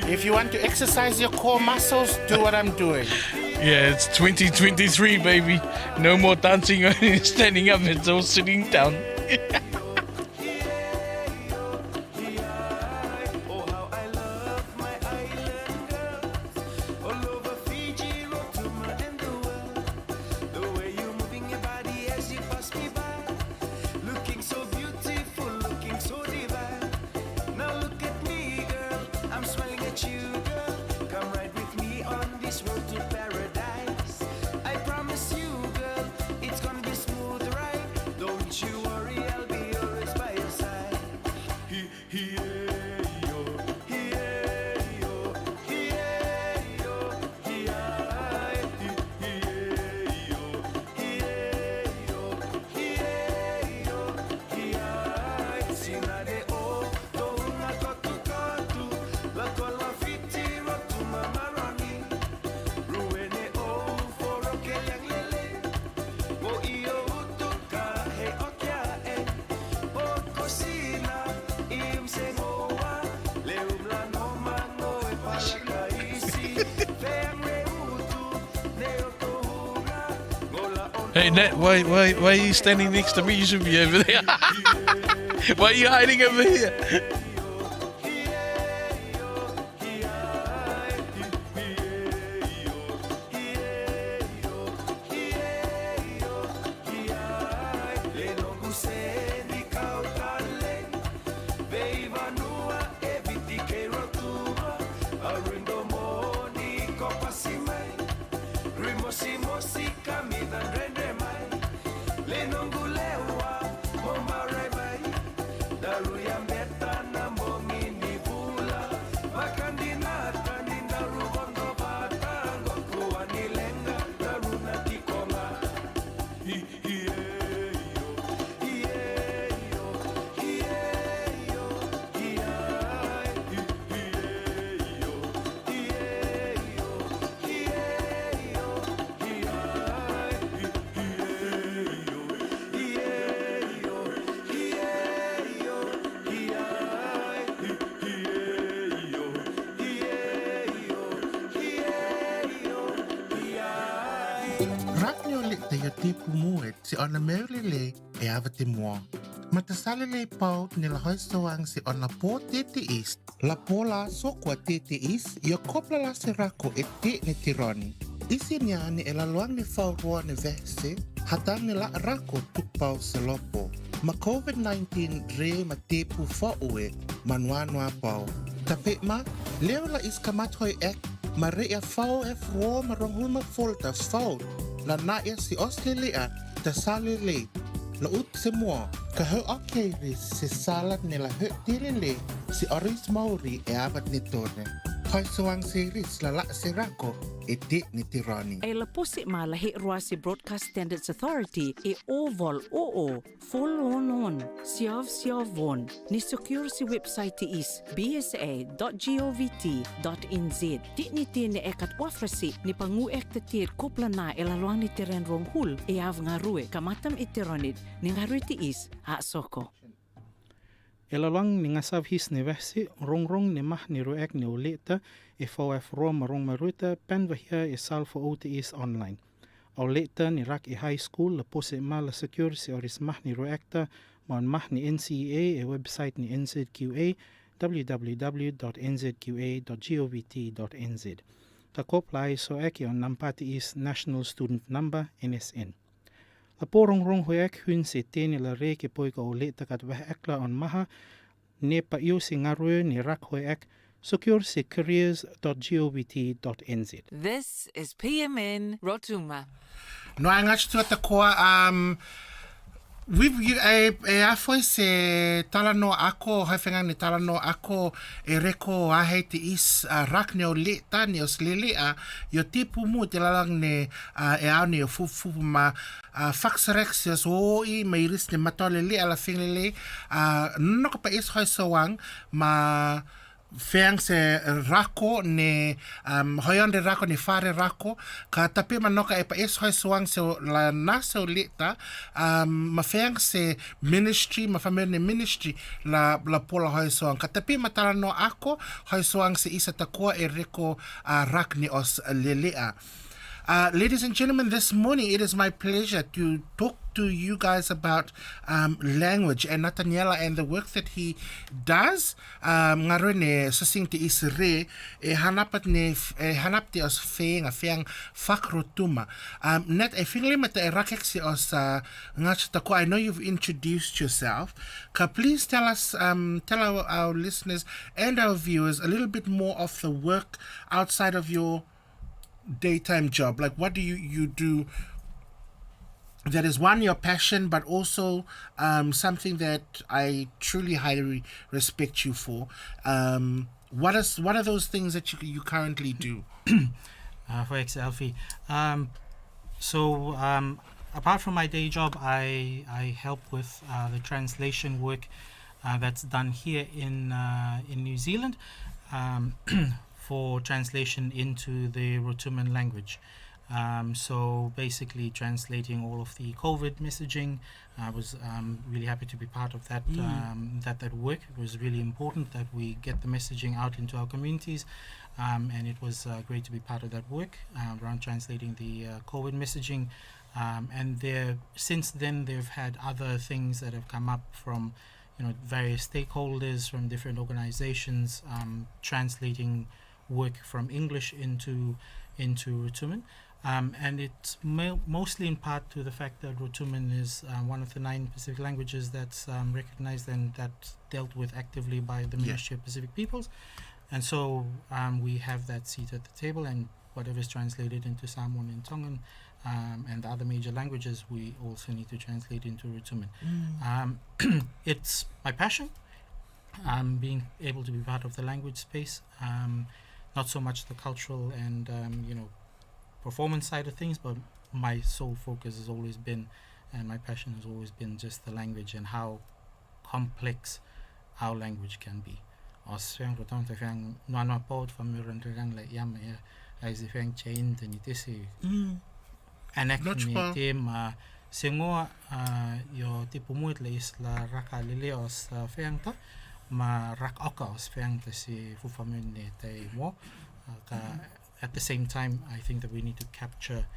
If you want to exercise your core muscles, do what I'm doing. Yeah, it's 2023, baby. No more dancing or standing up, it's all sitting down. Hey Nat, why are you standing next to me? You should be over there. Why are you hiding over here? Rakniolit te yo tipu muet si ona merlile e avate mua. Matasalele pau ni la hoisoang si ona po tete is. La pola sokwa tete is yo kopla la serako e te ne tironi. Isi nia ni elaluang ni faurua ni vese hatang ni la rako tukpau selopo. Ma COVID-19 re ma tepu faue manuanua pau. Tapi ma leo la iskamatoi ek ma rea fau e fro ma ronghuma folta fau la na ia si Australia ta salele la ut se mua ka ho akeri se salat ne la ho tilele si oris mauri e abat ni tone hoi soang series la se rako e te ni tirani e la posi ma la he roa si Broadcast Standards Authority e oval o full on siav von ni secure si website is bsa.govt.nz ti ni tine e kat wafrasi ni pangu ek te tir kopla na e la loang ni teren rong hul e av ngarue kamatam itironit ni ngarue ti is a soko E lalang ni ngasav his ni vesi, rong ni mah ni ruek ni uleta, e FOF Roma rong maruta, pen vahia e salfo OTS online. Au leta ni rak e high school, la pose ma la secure si oris mah ni ruekta, ma mah ni NCEA e website ni NZQA, www.nzqa.govt.nz. Ta kopla so eki on nampati is National Student Number, NSN. La porong hui ek hun se tene la re ke poika o leta kat weh ekla on maha ne pa iu si ngarue ni rak hui ek secure se careers.govt.nz. This is PMN Rotuma. no angach tu ta koa We've a foi se talano ako hafengang ni talano ako e reko ahe te is rak ne o le tani o slele yo tipu mu te lalang ne e au ne o fufu ma faxerexios o I mairis ne matole le ala finglele no ka pa is hoi soang ma Feang se rako ne hoyonde rako ne fare rako ka tapi manoka e pa es hoi suang se la naso lita ma feang se ministry ma famene ministry la pola hoi suang ka tapi matala no ako hoi suang se isa takua e reko rak ni os lelea. Ladies and gentlemen, this morning it is my pleasure to talk to you guys about language and Nathaniela and the work that he does. Ngarone succinct is re e hanap te os feang fak rotuma. Net e fingle met e rakeksi os ngach I know you've introduced yourself. Ka please tell us tell our listeners and our viewers a little bit more of the work outside of your daytime job. Like what do you do that is one your passion but also something that I truly highly respect you for. What are those things that you currently do? Thanks, Alfie. So apart from my day job, I help with the translation work that's done here in New Zealand for translation into the Rotuman language. So basically translating all of the COVID messaging. I was really happy to be part of that that work. It was really important that we get the messaging out into our communities, and it was great to be part of that work around translating the COVID messaging And since then they've had other things that have come up from, various stakeholders from different organizations, translating work from English into Rotuman. And it's mostly in part to the fact that Rotuman is one of the 9 Pacific languages that's recognized and that's dealt with actively by the Ministry of Pacific Peoples. And so we have that seat at the table, and whatever is translated into Samoan and Tongan and the other major languages, we also need to translate into Rotuman. It's my passion, being able to be part of the language space, not so much the cultural and, performance side of things, but my sole focus has always been, and my passion has always been just the language and how complex our language can be. Os fiang roton te fiang noa pot fa miran te rang le yam ya as the fiang chain te ni te se anak ni te ma sengoa yo tipo muit le isla raka lele os fiang ta ma rak oka os fiang te se fu famen ne te mo at the same time, I think that we need to capture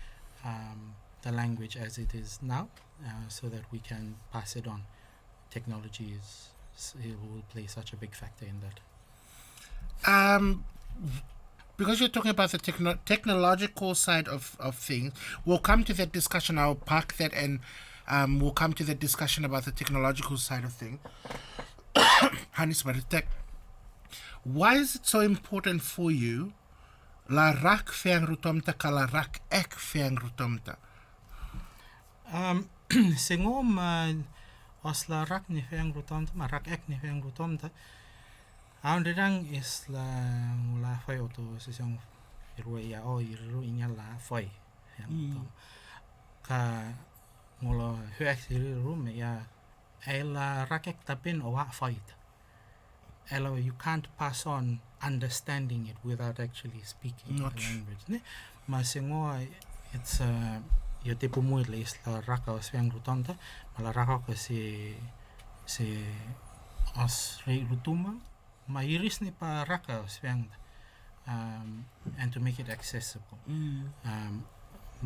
the language as it is now, so that we can pass it on. Technology will play such a big factor in that. Because you're talking about the technological side of things, we'll come to that discussion. I'll park that, and we'll come to that discussion about the technological side of things. Hannes Baritek, why is it so important for you la rak fiang rutomta ka la rak ek fiang rutomta? Singom os la rak ni fiang rutomta ma rak ek ni fiang rutomta. Aun dirang is la mula fai auto sisong irua ia o iru inya la fai. Ka mula huek iru me ya ela rak ek tapin o wa fai. You can't pass on understanding it without actually speaking the language. Ne? Masingoa, it's yo te pumuit le isla raka o sviang rutonta, mala raka ka se os rei Rotuma, ma iris ni pa raka o sviang, and to make it accessible.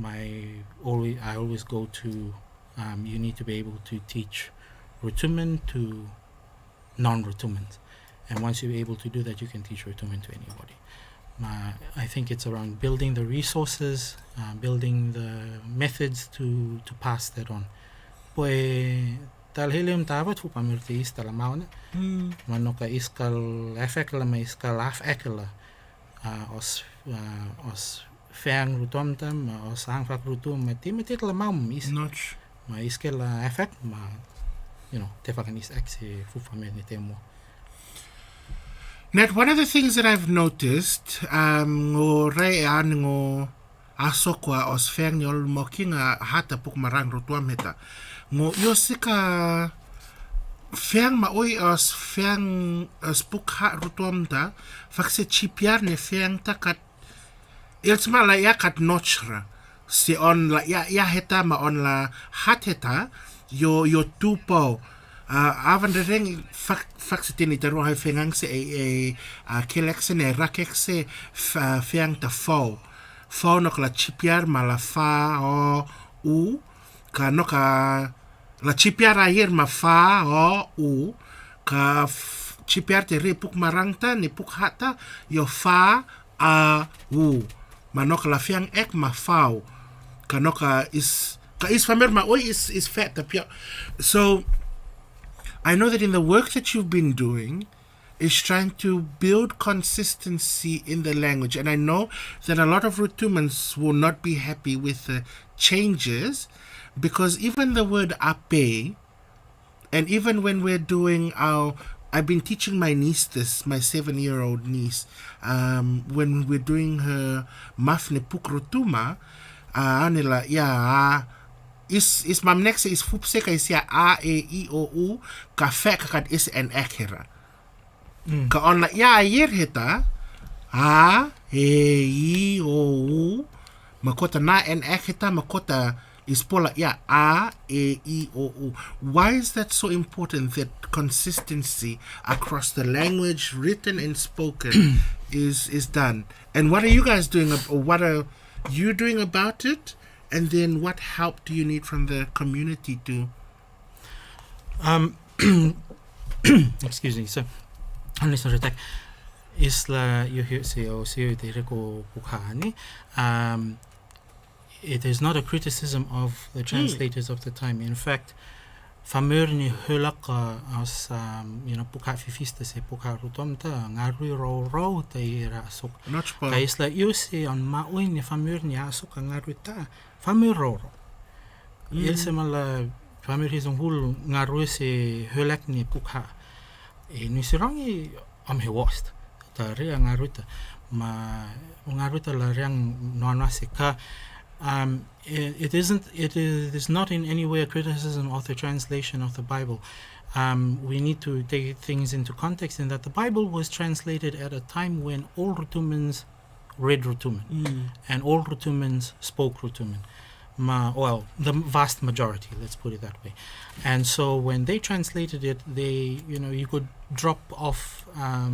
I always go to, you need to be able to teach Rotuman to non-Rotumans. And once you're able to do that, you can teach Rotuman to anybody. I think it's around building the resources, building the methods to pass that on. Poe talhelium tabat fu pamirti istala mauna. Manoka iskal afekala ma iskal afekala os feang rutomta ma os angfak rutum ma timetit la maum is. Ma iskel afek ma tefakan is exe fu pamirti temo. Nat, one of the things that I've noticed, ngo rei ngo asokwa os feang nyol mokinga hata puk marang rotuam heta. Ngo yosika feang ma oi os feang os puk ha rotuam ta, fakse chipiar ne feang ta kat ilsma la ya kat nochra. Si on la ya heta ma on la hat heta yo tupo. Avan de ring faksitini te roha fengang se kelekse ne rakekse feang ta fau nok la chipiar ma la fa o u ka noka la chipiar ayer ma fa o u ka chipiar te re puk marangta ne puk hata yo fa a u ma noka la feang ek ma fau ka noka is famer ma oi is fat tapia. So I know that in the work that you've been doing is trying to build consistency in the language. And I know that a lot of Rotumans will not be happy with the changes, because even the word ape, and even when we're doing I've been teaching my niece this, my 7-year-old niece, when we're doing her mafne puk Rotuma, anila, is mam next is fupseka is ya a e o u ka fe kat is en ekera ka on la ya yer heta a e o u makota na en eketa makota is pola ya a e o u. Why is that so important, that consistency across the language, written and spoken, is done? And what are you guys doing, or what are you doing about it? And then what help do you need from the community to... Excuse me. So, unless I attack, isla it is not a criticism of the translators of the time. In fact, famurni hulaka as puka fifista se puka rutomta ngarui ro te rasuk. Ka isla yusi on maui ni famurni asuk ngarui ta famur ro. Ilse mala famurni zong hul ngarui se hulak ni puka. E nusirangi am he wast. Ta rea ngaruta ma ngaruta la reang noana se ka. It is not in any way a criticism of the translation of the Bible. We need to take things into context in that the Bible was translated at a time when all Rotumans read Rotuman and all Rotumans spoke Rotuman. Well, the vast majority, let's put it that way. And so when they translated it, you could drop off a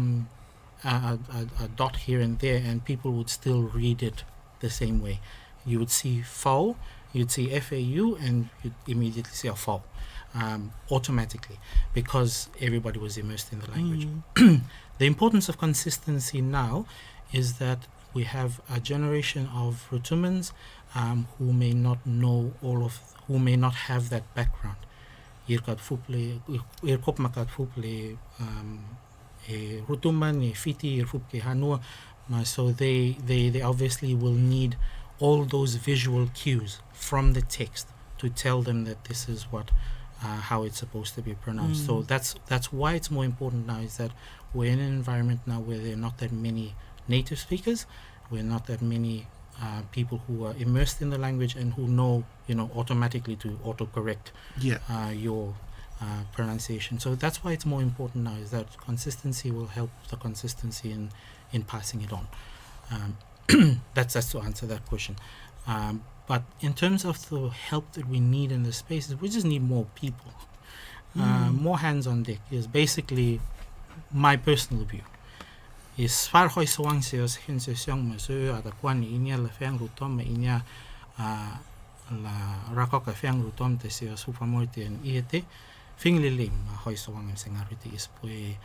dot here and there and people would still read it the same way. You would see FAU, you'd see FAU, and you'd immediately see a FAU automatically because everybody was immersed in the language. The importance of consistency now is that we have a generation of Rotumans who may not know who may not have that background. Rotuman, Fiti, Hanua, so they obviously will need all those visual cues from the text to tell them that this is how it's supposed to be pronounced. So that's why it's more important now is that we're in an environment now where there are not that many native speakers, we're not that many people who are immersed in the language and who know automatically to autocorrect your pronunciation. So that's why it's more important now is that consistency will help the consistency in passing it on. That's to answer that question. But in terms of the help that we need in the spaces, we just need more people. More hands on deck is basically my personal view. Is far hoi soang seos hin se siang ma so ada kwan inia la feng rutom ma inia la rakoka feng rutom te seos fu famorte en iete fingli ma hoi soang se ngariti is poi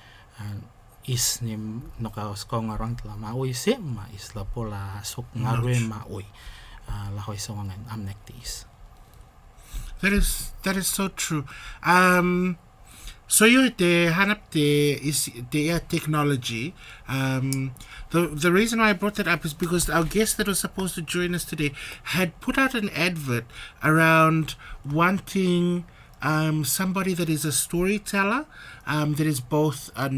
is ni noka skong arang la ma oi se ma is la pola sok ngarwe ma oi la hoi soang en amnectis. That is so true. So you the hanap is the technology. The reason why I brought that up is because our guest that was supposed to join us today had put out an advert around wanting somebody that is a storyteller, that is both a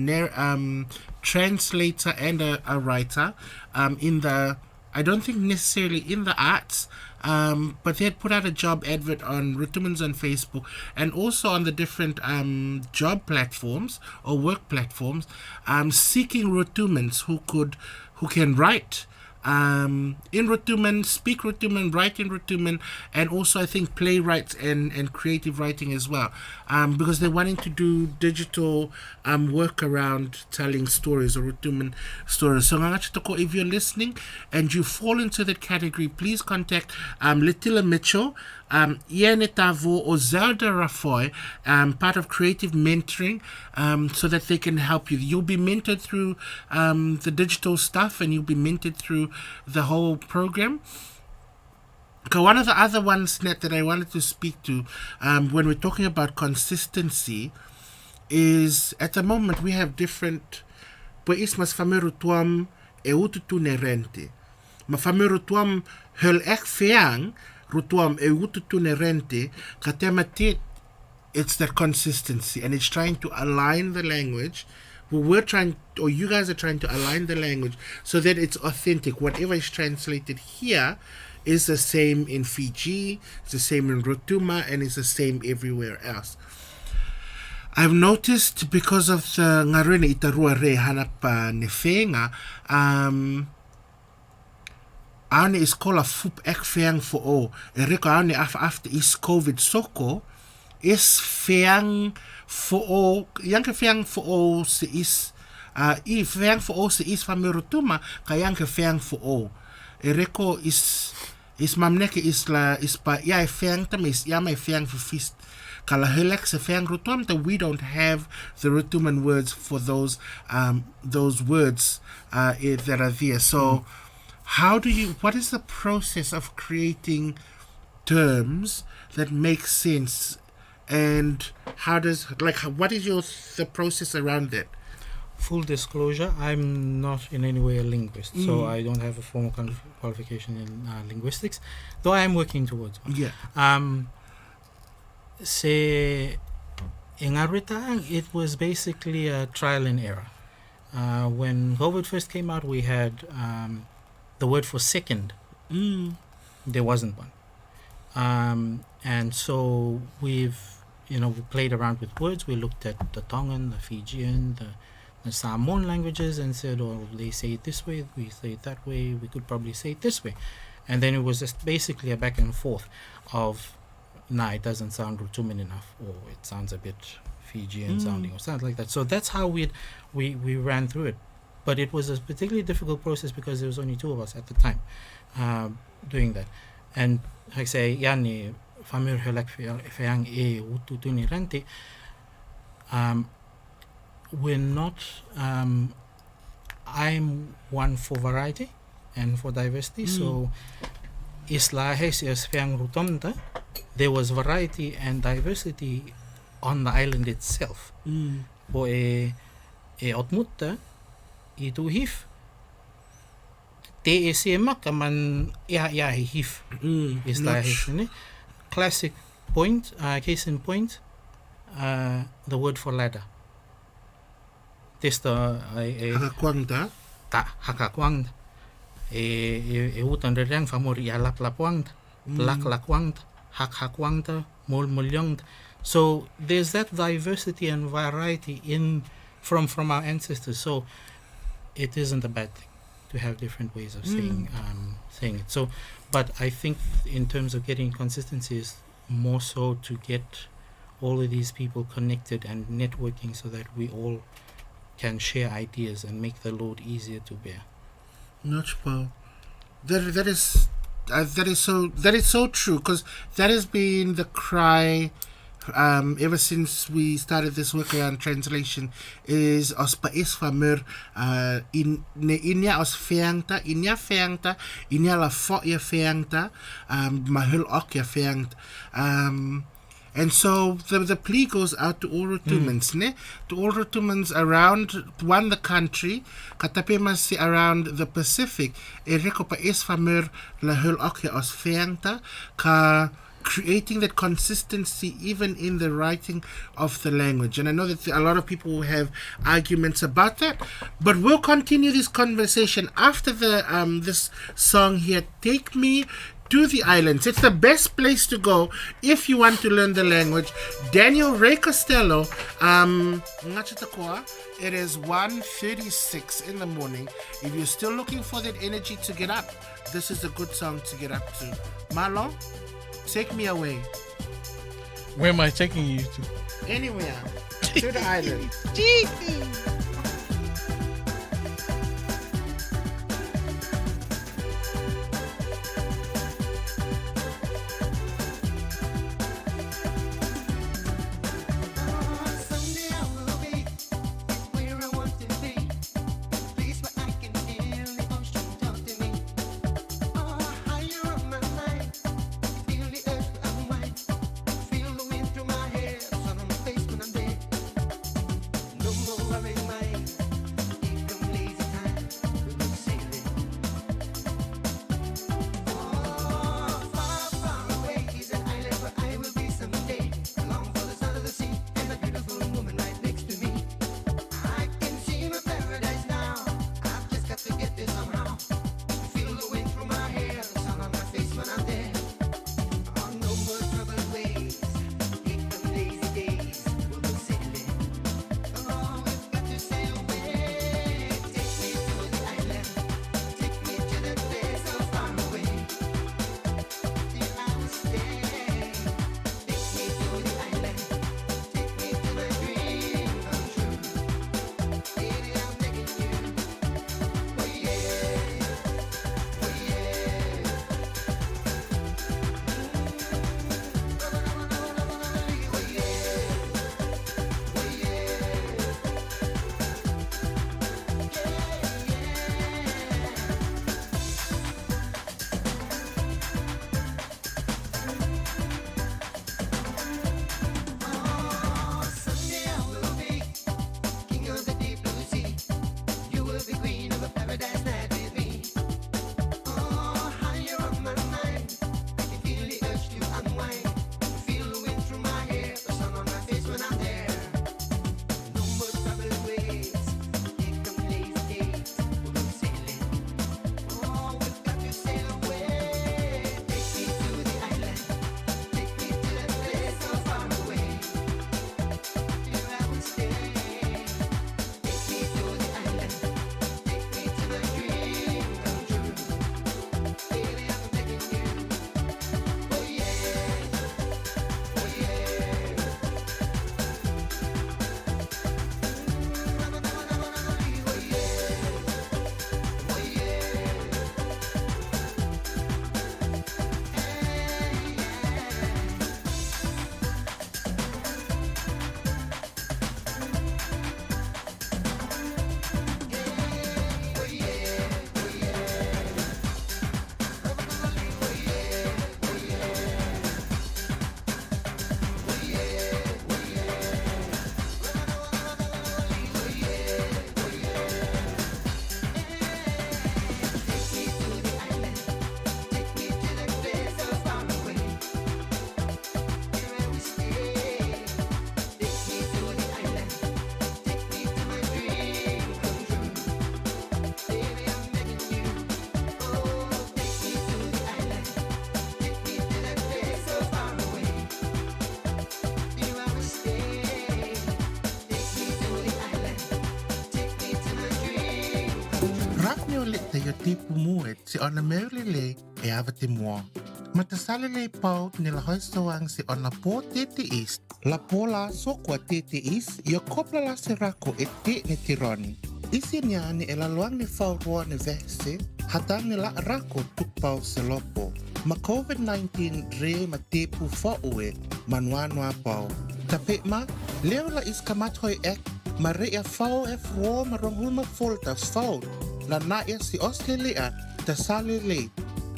translator and a writer, I don't think necessarily in the arts, but they had put out a job advert on Rotumans on Facebook and also on the different job platforms or work platforms, seeking Rotumans who can write in Rotuman, speak Rotuman, write in Rotuman, and also I think playwrights and creative writing as well, because they're wanting to do digital work around telling stories or Rotuman stories. So if you're listening and you fall into that category, please contact Letila Mitchell, Ian Tavo or Zelda Rafoy, part of Creative Mentoring, so that they can help you. You'll be mentored through the digital stuff and you'll be mentored through the whole program. Okay, one of the other ones that I wanted to speak to when we're talking about consistency is at the moment we have different mas fameru tuam e ututu nerente. Ma fameru tuam hel ek feang rutuam e ututu nerente katematit. It's that consistency and it's trying to align the language. We're trying, or you guys are trying to align the language so that it's authentic. Whatever is translated here is the same in Fiji, it's the same in Rotuma, and it's the same everywhere else. I've noticed because of the ngarene itarua re hanapa nefenga, aone is called a fup ek feang for o. Ereko aone after is COVID soko, is feang for all, yanke feang for all se is, feang for all se is family Rotuma, ka yanke feang for all. Ereko is is mamneke is pa ja efengta is ja my feng for feast. Kala helek se feng Rotumta, we don't have the Rotuman words for those words that are there. So what is the process of creating terms that make sense, and what is the process around that? Full disclosure, I'm not in any way a linguist, so I don't have a formal qualification in linguistics, though I am working towards one. Yeah. Se Engarita, it was basically a trial and error. When COVID first came out, we had the word for second. There wasn't one. And so we played around with words. We looked at the Tongan, the Fijian, the Samoan languages and said, oh, they say it this way, we say it that way, we could probably say it this way. And then it was just basically a back and forth of, it doesn't sound Rotuman enough, or it sounds a bit Fijian sounding, or something like that. So that's how we ran through it. But it was a particularly difficult process because there was only two of us at the time doing that. And like I say, yani famir helak feang e ututuni rente. We're not. I'm one for variety and for diversity. So, Isla Hesias Feang Rutomta, there was variety and diversity on the island itself. Bo e otmutta itu hif. Te ese makaman ya hif. Isla Hesias. Classic point. Case in point. The word for ladder. Testa Hakakwangta. hakakwang utan rerang famor ya laplapwang lakwang hakwang mulyong. So there's that diversity and variety from our ancestors. So it isn't a bad thing to have different ways of saying it. So, but I think in terms of getting consistency is more so to get all of these people connected and networking so that we all can share ideas and make the load easier to bear. Not well. That is so true, because that has been the cry ever since we started this work around translation. Is os país famir inya os feangta inya la fo ya feangta mahul ok ya feangt. And so the plea goes out to all Rotumans, to all Rotumans around the country, katapemasi around the Pacific. Ereko pa es famir la hul okya os feangta, ka creating that consistency even in the writing of the language. And I know that a lot of people will have arguments about that, but we'll continue this conversation after this song here. Take Me to the islands. It's the best place to go if you want to learn the language. Daniel Ray Costello, it is 1:36 in the morning. If you're still looking for that energy to get up, this is a good song to get up to. Marlon, take me away. Where am I taking you to? Anywhere. To the island. No more worry, my o le te yo tipu muet si ona meulele e ava te mua. Ma te salele pau ni la hoi soang si ona po tete east. La pola sokwa tete east yo kopla la se rako e te ne tironi. Isi nia ni e la luang ni fau roa ni vese, hatang ni la rako tuk pau se lopo. Ma COVID-19 re ma tepu fa'ue manuanua pau. Tapi ma, leo la iskamat hoi ek, ma re ia fau e froa ma ronghul ma folta fau. La na ia si oslelea, ta salele.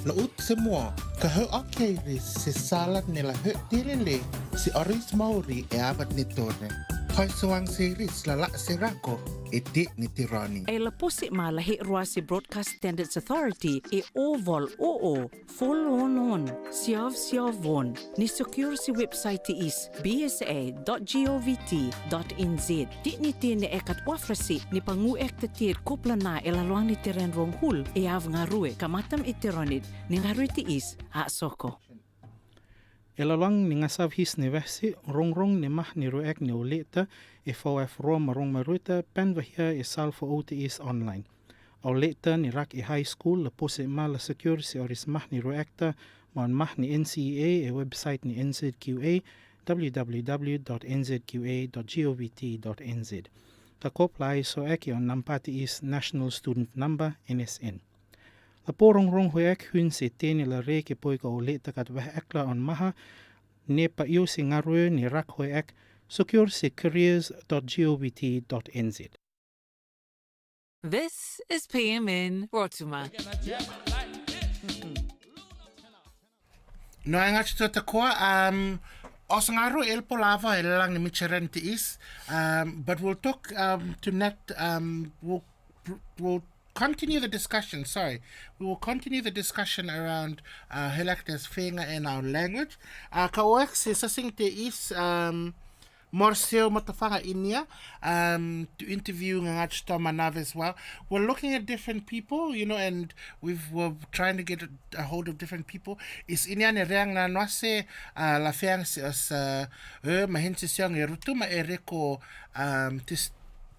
La ut se mua, ka heu akeri se salat ni la heu tilele, si oris mauri e avat ni tone. Hoi soang se ris la se rako, e te ni tirani. E la pose ma la he roa si Broadcast Standards Authority e oval o follow on siav on ni secure si website is bsa.govt.nz di ni tine e kat wafrasi ni pangu ek te tir kopla na e la luang ni teren rong hul e av ngarue kamatam iteronid ni ngarue ti is a soko. E la lang ni ngasav his ni vesi, rong ni mah ni ruek ni uleta, e FOF Roma rong maruta, pen vahia e salfo OTS online. Au leta ni rak e high school, la pose ma la security oris mah ni ruekta, man mah ni NCEA e website ni NZQA, www.nzqa.govt.nz. Ka koplai so eki on nampati is National Student Number, NSN. La porong rong hoek hun se teni la reke poika o leta kat weh ekla on maha ne pa iu si ngarue ni rak hoek secure se careers.govt.nz. This is PMN Rotuma. No angach to te koa, Osangaro el polava el lang ni micherenti is, but we'll talk to Nat, we'll continue the discussion, we will continue the discussion around Helactus Fenga and our language. Kaoek se sasing te is Morceo Matafanga Inia to interview Ngach Tomanav as well. We're looking at different people, and we're trying to get a hold of different people. Is Inia ne reang na noase la feang as mahensi siang e Rotuma e reko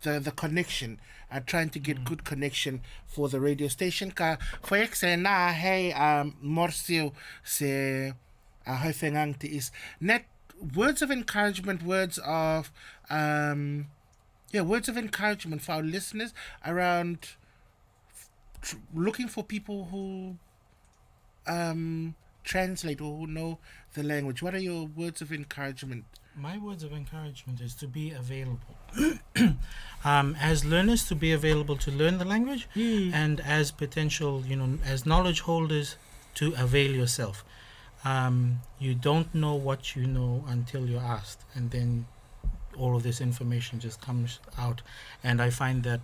the connection, trying to get good connection for the radio station. Ka foek se na hey Morceo se hoi fengang te is net words of encouragement, words of encouragement for our listeners around looking for people who translate or who know the language. What are your words of encouragement? My words of encouragement is to be available. As learners, to be available to learn the language, and as potential, as knowledge holders, to avail yourself. You don't know what you know until you're asked, and then all of this information just comes out. And I find that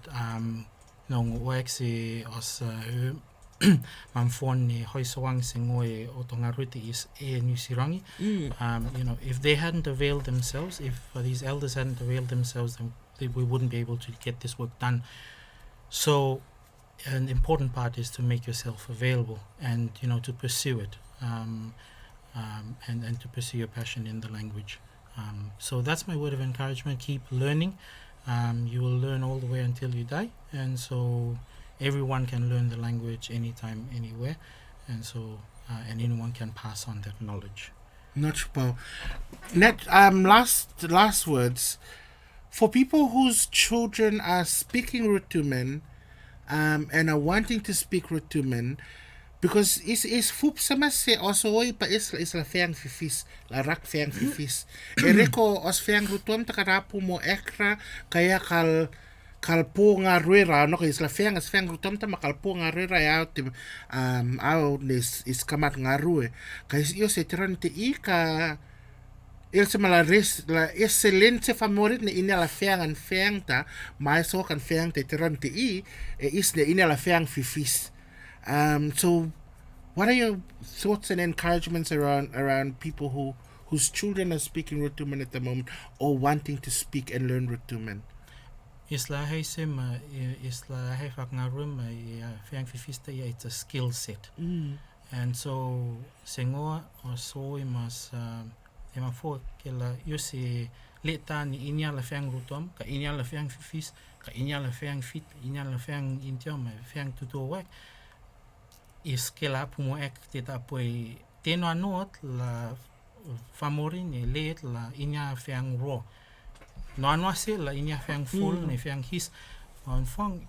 mamfone hoi soang singoe o tongaruti is e Nusirangi. If they hadn't availed themselves, if these elders hadn't availed themselves, then we wouldn't be able to get this work done. So an important part is to make yourself available and to pursue it, and to pursue your passion in the language. So that's my word of encouragement. Keep learning. You will learn all the way until you die, and so everyone can learn the language anytime, anywhere, and so and anyone can pass on that knowledge. Not well. Net last words for people whose children are speaking Rotuman and are wanting to speak Rotuman, because is fup sama se osoi pa is la feang fifis la rak feang fifis ereko os feang Rotum takarapu mo ekra kaya kalpo nga ruera no is la feang as feang Rotum ta makalpo nga ruera out out is kamat nga rue kaya yo se trante ika il se mala res la excelente favorit ne ina la feang ta mai so kan feang te trante is ne ina la feang fifis. So what are your thoughts and encouragements around people whose children are speaking Rotuman at the moment or wanting to speak and learn Rotuman? Isla hai sema isla hai fakngarum feang fifista it's a skill set. And so sengoa or so mas fo kela yusi leta ni inya la feang Rotum ka inya la feang fifis ka inya le feang fit, inya le feang intia me feang tutu wek, is ke la pumo ek te tapoi teno anot la famori ne leet la inya feang raw. No anwa se la inya feang full ne feang his. Fong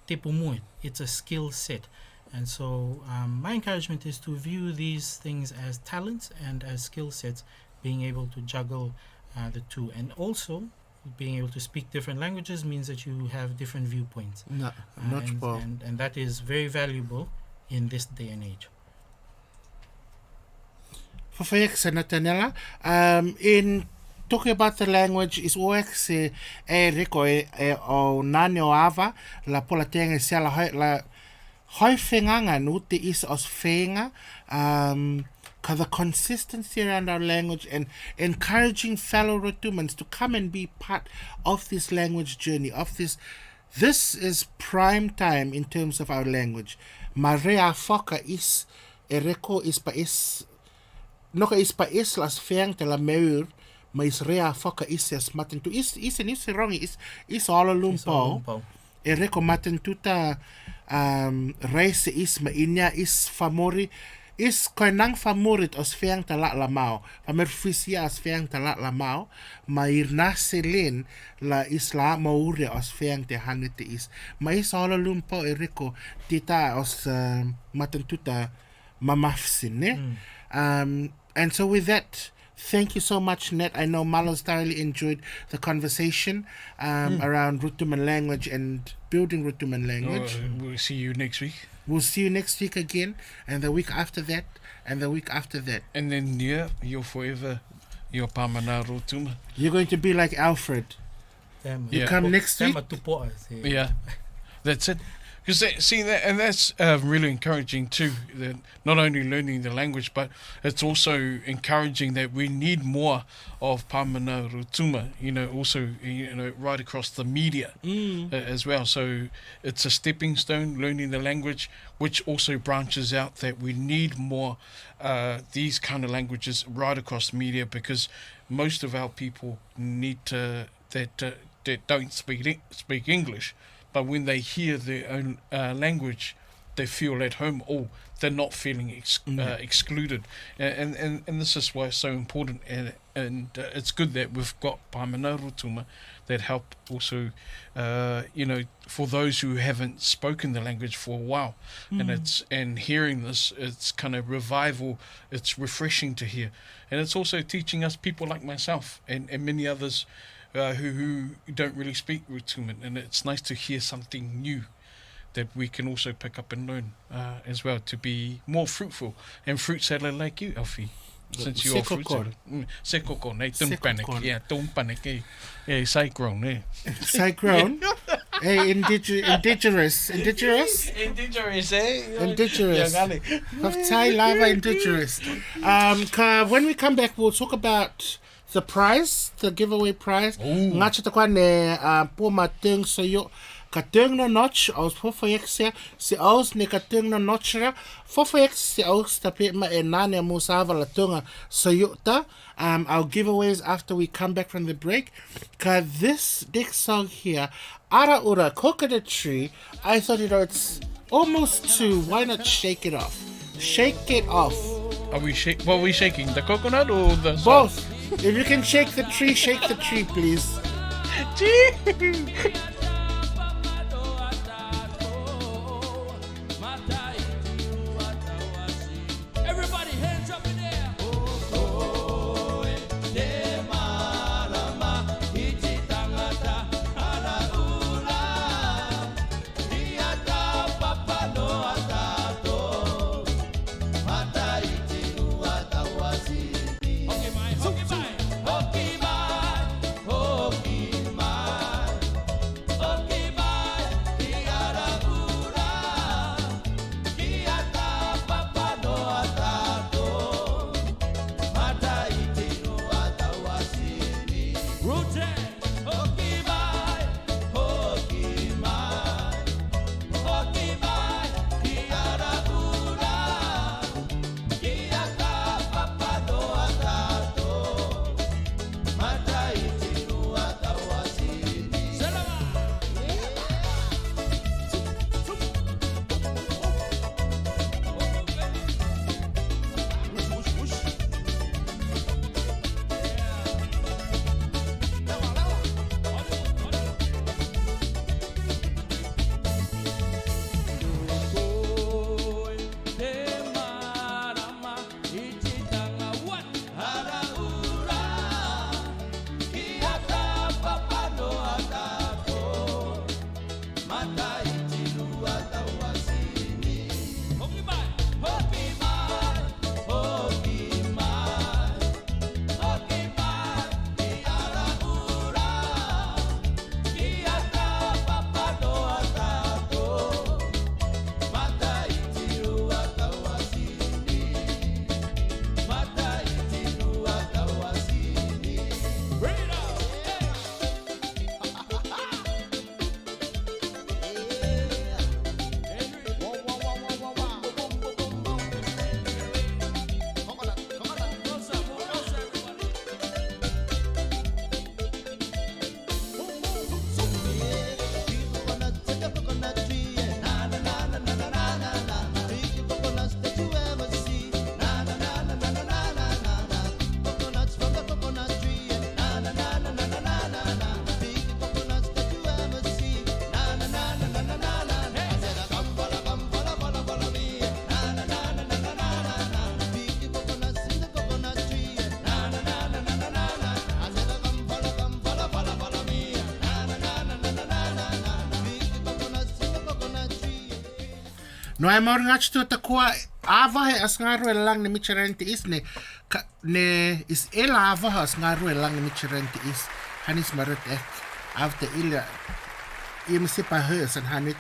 te pumuit. It's a skill set. And so my encouragement is to view these things as talents and as skill sets, being able to juggle the two. And also, being able to speak different languages means that you have different viewpoints. No, not and that is very valuable in this day and age. Fafayek Natanella, in talking about the language, is OX e reko o nane o ava, la pola tenga se la hoi whenganga no te is os whenga, ka the consistency around our language and encouraging fellow Rotumans to come and be part of this language journey, of this is prime time in terms of our language. Ma rea whaka is e reko is pa is noka is pa is las wheng te la meur ma is rea whaka is as matentu is and is wrongi is all lumpau e reko matentu ta reise is ma inya is famori is koe nang famorit os wheng ta la mau pa merfisia os wheng ta la mau ma ir nase len la is la maure os wheng te hane te is ma is all lumpau e reko tita os matentu ta mamafsin ne and so with that, thank you so much, Net. I know Malo's thoroughly enjoyed the conversation around Rotuman language and building Rotuman language. We'll see you next week. We'll see you next week again, and the week after that, and the week after that. And then, yeah, you're forever your PMN Rotuma. You're going to be like Alfred. You come next week? Yeah, that's it. Because see that, and that's really encouraging too. That not only learning the language, but it's also encouraging that we need more of PMN Rotuma. Also right across the media as well. So it's a stepping stone, learning the language, which also branches out that we need more these kind of languages right across the media, because most of our people need that don't speak English. But when they hear their own language, they feel at home, or they're not feeling excluded. And this is why it's so important. And it's good that we've got PMN Rotuma that help also, for those who haven't spoken the language for a while. And hearing this, it's kind of revival. It's refreshing to hear. And it's also teaching us, people like myself and many others, who don't really speak Rotuman, and it's nice to hear something new that we can also pick up and learn as well, to be more fruitful and fruit seller like you, Alfie. Since you're a fruit seller. Sekoko, don't panic. Yeah, don't panic. Yeah, side-grown. Side-grown? Hey, indigenous, eh? Indigenous. Of Thai lava indigenous. When we come back, we'll talk about the prize, the giveaway prize. Ngacha takwa ne po mateng sayo kateng no notch aus fofayek se aus ne kateng no notchra fofayek se aus tape ma enane musava la tunga sayo ta our giveaways after we come back from the break. This next song here, Ara Ura Coconut Tree, I thought it's almost 2. Why not shake it off? Shake it off. What are we shaking? The coconut or the song? Both. If you can shake the tree, please. Everybody hands up in there. No ai maori ngā chitu ta koa āwahe as ngā rua lang ne Michirente is ne is ela āwahe as ngā rua lang ne Michirente is hanis marut af te ila I msipa hers and hanit.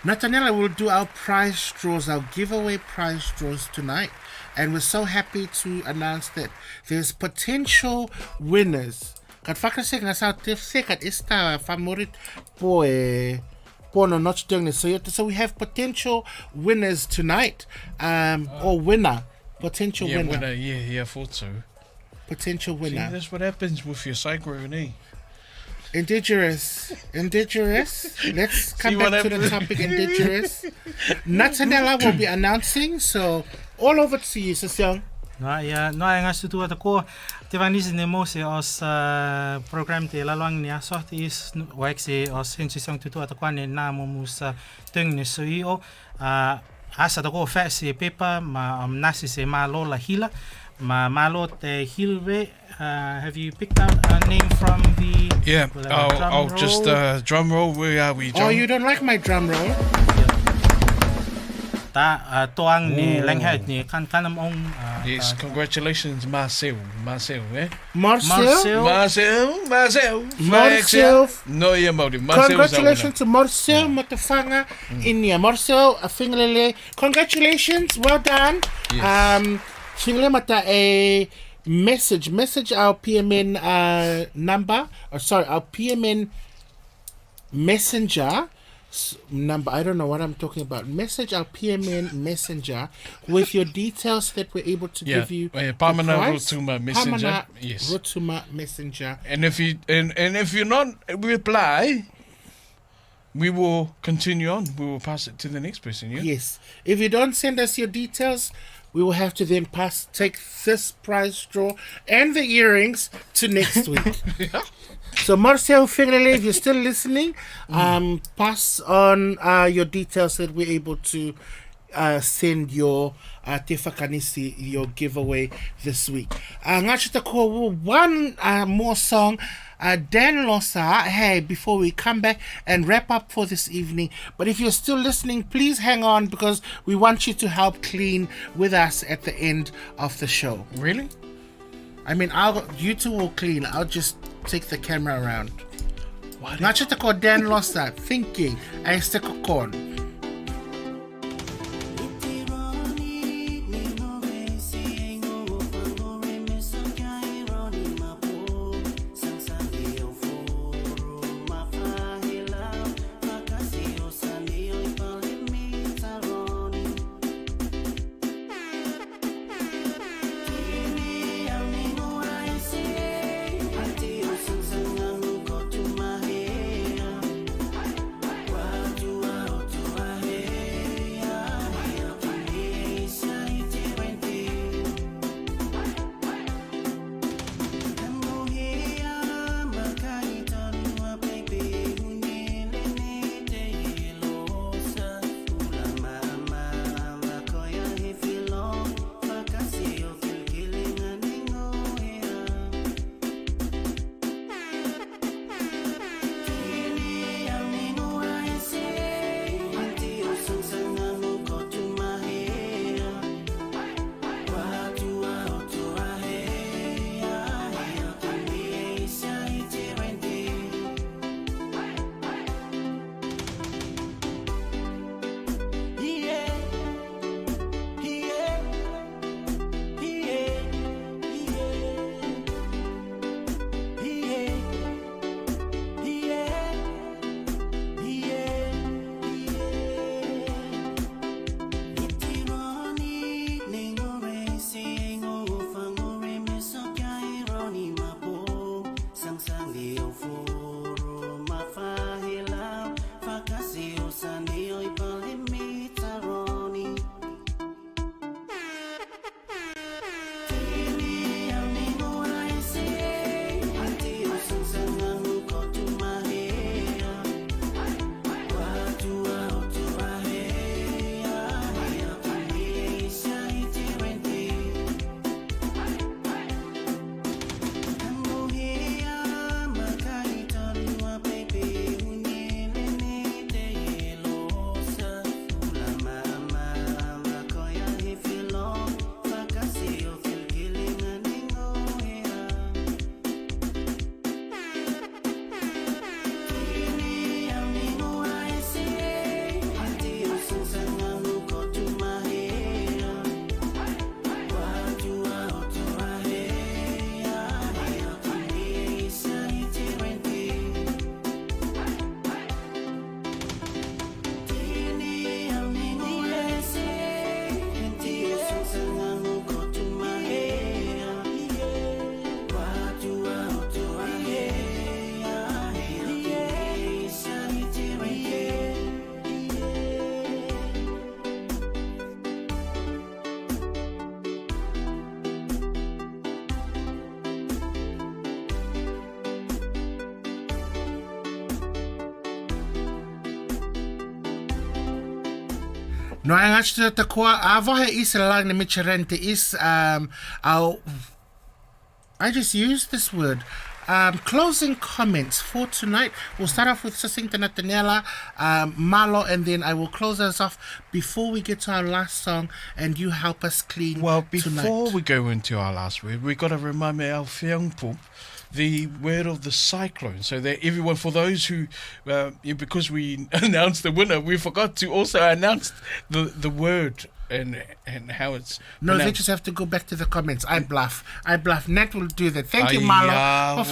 Nathaniela will do our prize draws, our giveaway prize draws tonight. And we're so happy to announce that there's potential winners. Kat whakasek nga sa te kat esta famorit po no not doing this. So we have potential winners tonight. Or winner. Potential winner. Yeah, I thought so. Potential winner. See, that's what happens with your psycho, Indigenous. Let's come back to the topic, indigenous. Nathaniela will be announcing, so all over to you, Sasiang. No ai ngasu tu ko te vanisi ne mo se os program te lalwang ni aso te is waik se os hensi sang tu ko ne na mo musa tung ne so io asa to ko fa se pepa ma nasi se malo la hila ma malo te hilwe. Have you picked out a name from the I'll just drum roll. Where are we, John? Oh, you don't like my drum roll? Ta toang ni langhat ni kanam ong yes, congratulations Marcel, eh? Marcel. No, yeah, Marcel. Congratulations to Marcel Matafanga Inia. Marcel Finglele. Congratulations, well done. Yes. Finglele mata a message our PMN number, or sorry, our PMN messenger number. I don't know what I'm talking about. Message our PMN messenger with your details that we're able to give you. PMN Rotuma messenger. Yes. Rotuma messenger. And if you not reply, we will continue on. We will pass it to the next person. Yeah? Yes. If you don't send us your details, we will have to then take this prize draw and the earrings to next week. So Marcel Finglele, if you're still listening, pass on your details that we're able to send your te whakanisi, your giveaway this week. Ngā ko one more song. Dan Losa, hey, before we come back and wrap up for this evening. But if you're still listening, please hang on because we want you to help clean with us at the end of the show. Really? I mean, you two will clean. I'll just take the camera around. Ngā ko Dan Losa, thinking, I stick a corn. No, I actually the qua avahe is lang na micherente is I just used this word. Closing comments for tonight. We'll start off with Succinta Nathaniela, Malo, and then I will close us off before we get to our last song, and you help us clean. Well, before tonight. we go into our last word, we've got to remind me our Whiangpu, the word of the cyclone. So that everyone, for those who, because we announced the winner, we forgot to also announce the word and how it's No, pronounced. they just have to go back to the comments. I bluff. Nat will do that. Thank you, Malo. Malo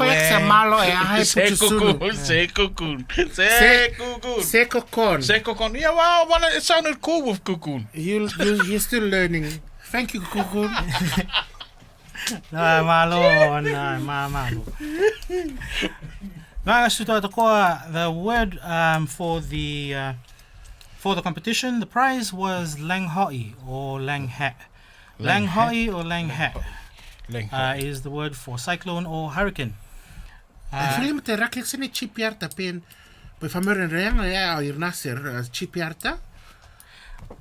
Sekokon. Yeah, well, it sounded cool with Kukun. You're still learning. Thank you, Kukun. Malo. The word for the competition, the prize was Lang Hoi or Lang Het. Lang Hoi or Lang Het is the word for cyclone or hurricane. Film te raklik sini chipiarta pen. By fameren reng ja hier nasser chipiarta.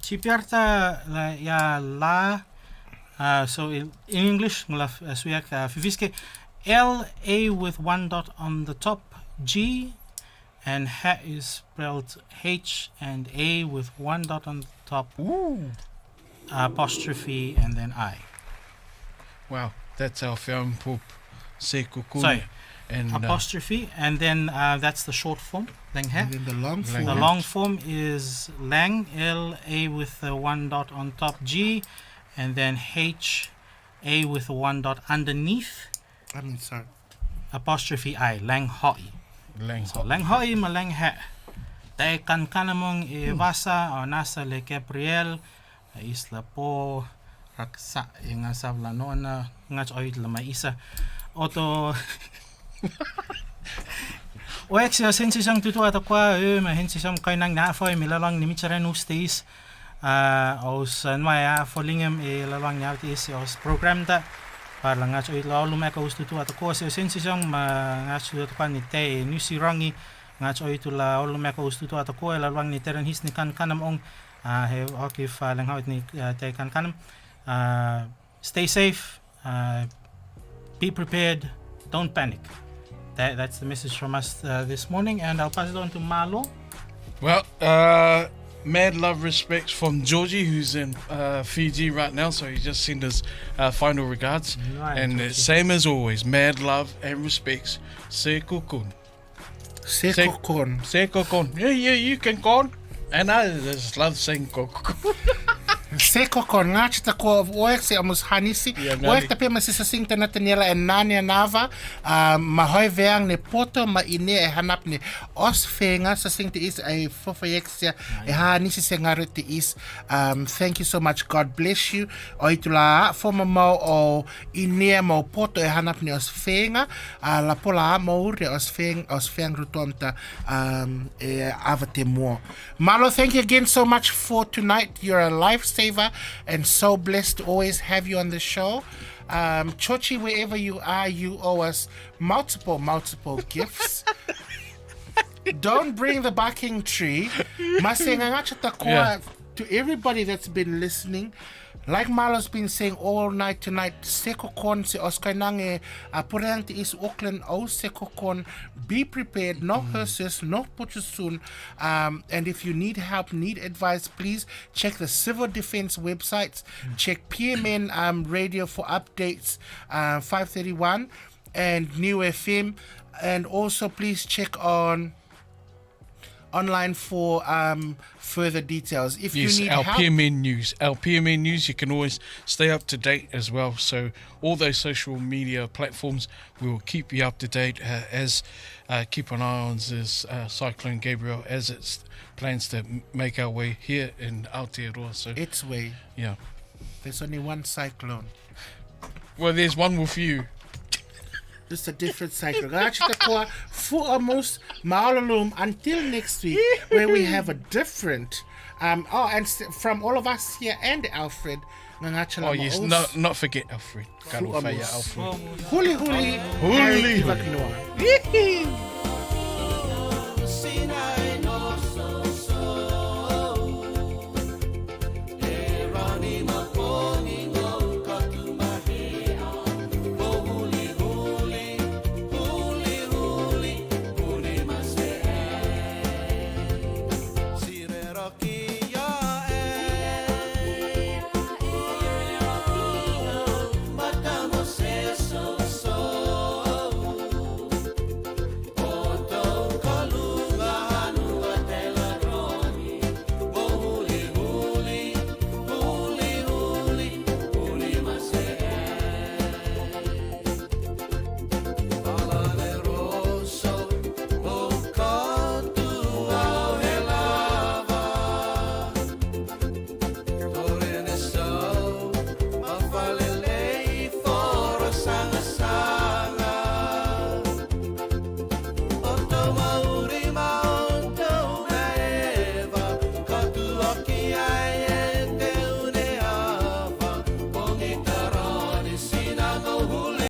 Chipiarta so in English Fifiske L-A with one dot on the top, G, and hat is spelled H and A with one dot on the top, apostrophe, and then I. Wow, that's our film poop. Sekokun. Sorry, and apostrophe, and then that's the short form, Lang Het. And then the long form. The long form is Lang, L-A with the one dot on top, G, and then H, A with the one dot underneath, sorry. apostrophe I, Lang Hoi. So Lang Hoi ma Lang Het. Tay kan kanamong vasa o nasa le Gabriel isla po raksa nga sabla no na ngach oid la maisa oto o exia sensi sang tutu ata kwa ma hensi sam kainang na foi milalang ni micharen ustis os nwa folingem lalang nyartis os program ta para ngach oid la lumeka ustutu ata ko sensi sang ma ngach tutu kan ni te ni sirangi ngach oid la lumeka ustutu ata ko lalang ni teren his ni kan kanam ong he hockey lang hawit ni te kan kanam. Stay safe, be prepared, don't panic. That's the message from us this morning, and I'll pass it on to Malo. Well, mad love, respects from Georgie, who's in Fiji right now, so he just sent his final regards. Right, and same as always, mad love and respects. Sekokun. Sekokon. Yeah, you can con. And I just love saying kokokon. Sekokon nga chita ko oek se amos hanisi oek tapi masih Succinta Nathaniela and Nania Nava mahoi veang ne poto ma ine hanap ne os fenga Succinta is a fofayexia hanisi sengariti is thank you so much, God bless you oitula forma mo o ine mo poto hanap ne os fenga la pola mo re os feng rutonta avate mo Malo. Thank you again so much for tonight. You're a lifesaver and so blessed to always have you on the show. Chochi, wherever you are, you owe us multiple gifts. Don't bring the barking tree. To everybody that's been listening, like Malo's been saying all night tonight, Sekokon se Oskanange Apurang is Auckland o Sekokon. Be prepared, no hearses, no puchusun. And if you need help, need advice, please check the Civil Defense websites. Check PMN Radio for updates, 531 and New FM. And also please check online for further details. If you need help, PMN News, you can always stay up to date as well. So all those social media platforms will keep you up to date as keep an eye on this Cyclone Gabriel as it plans to make our way here in Aotearoa. So its way. Yeah. There's only one cyclone. Well, there's one with you. Just a different cycle. For almost Ma'alalum until next week, where we have a different. And from all of us here and Alfred. Oh yes, not forget Alfred. Huli. Huli.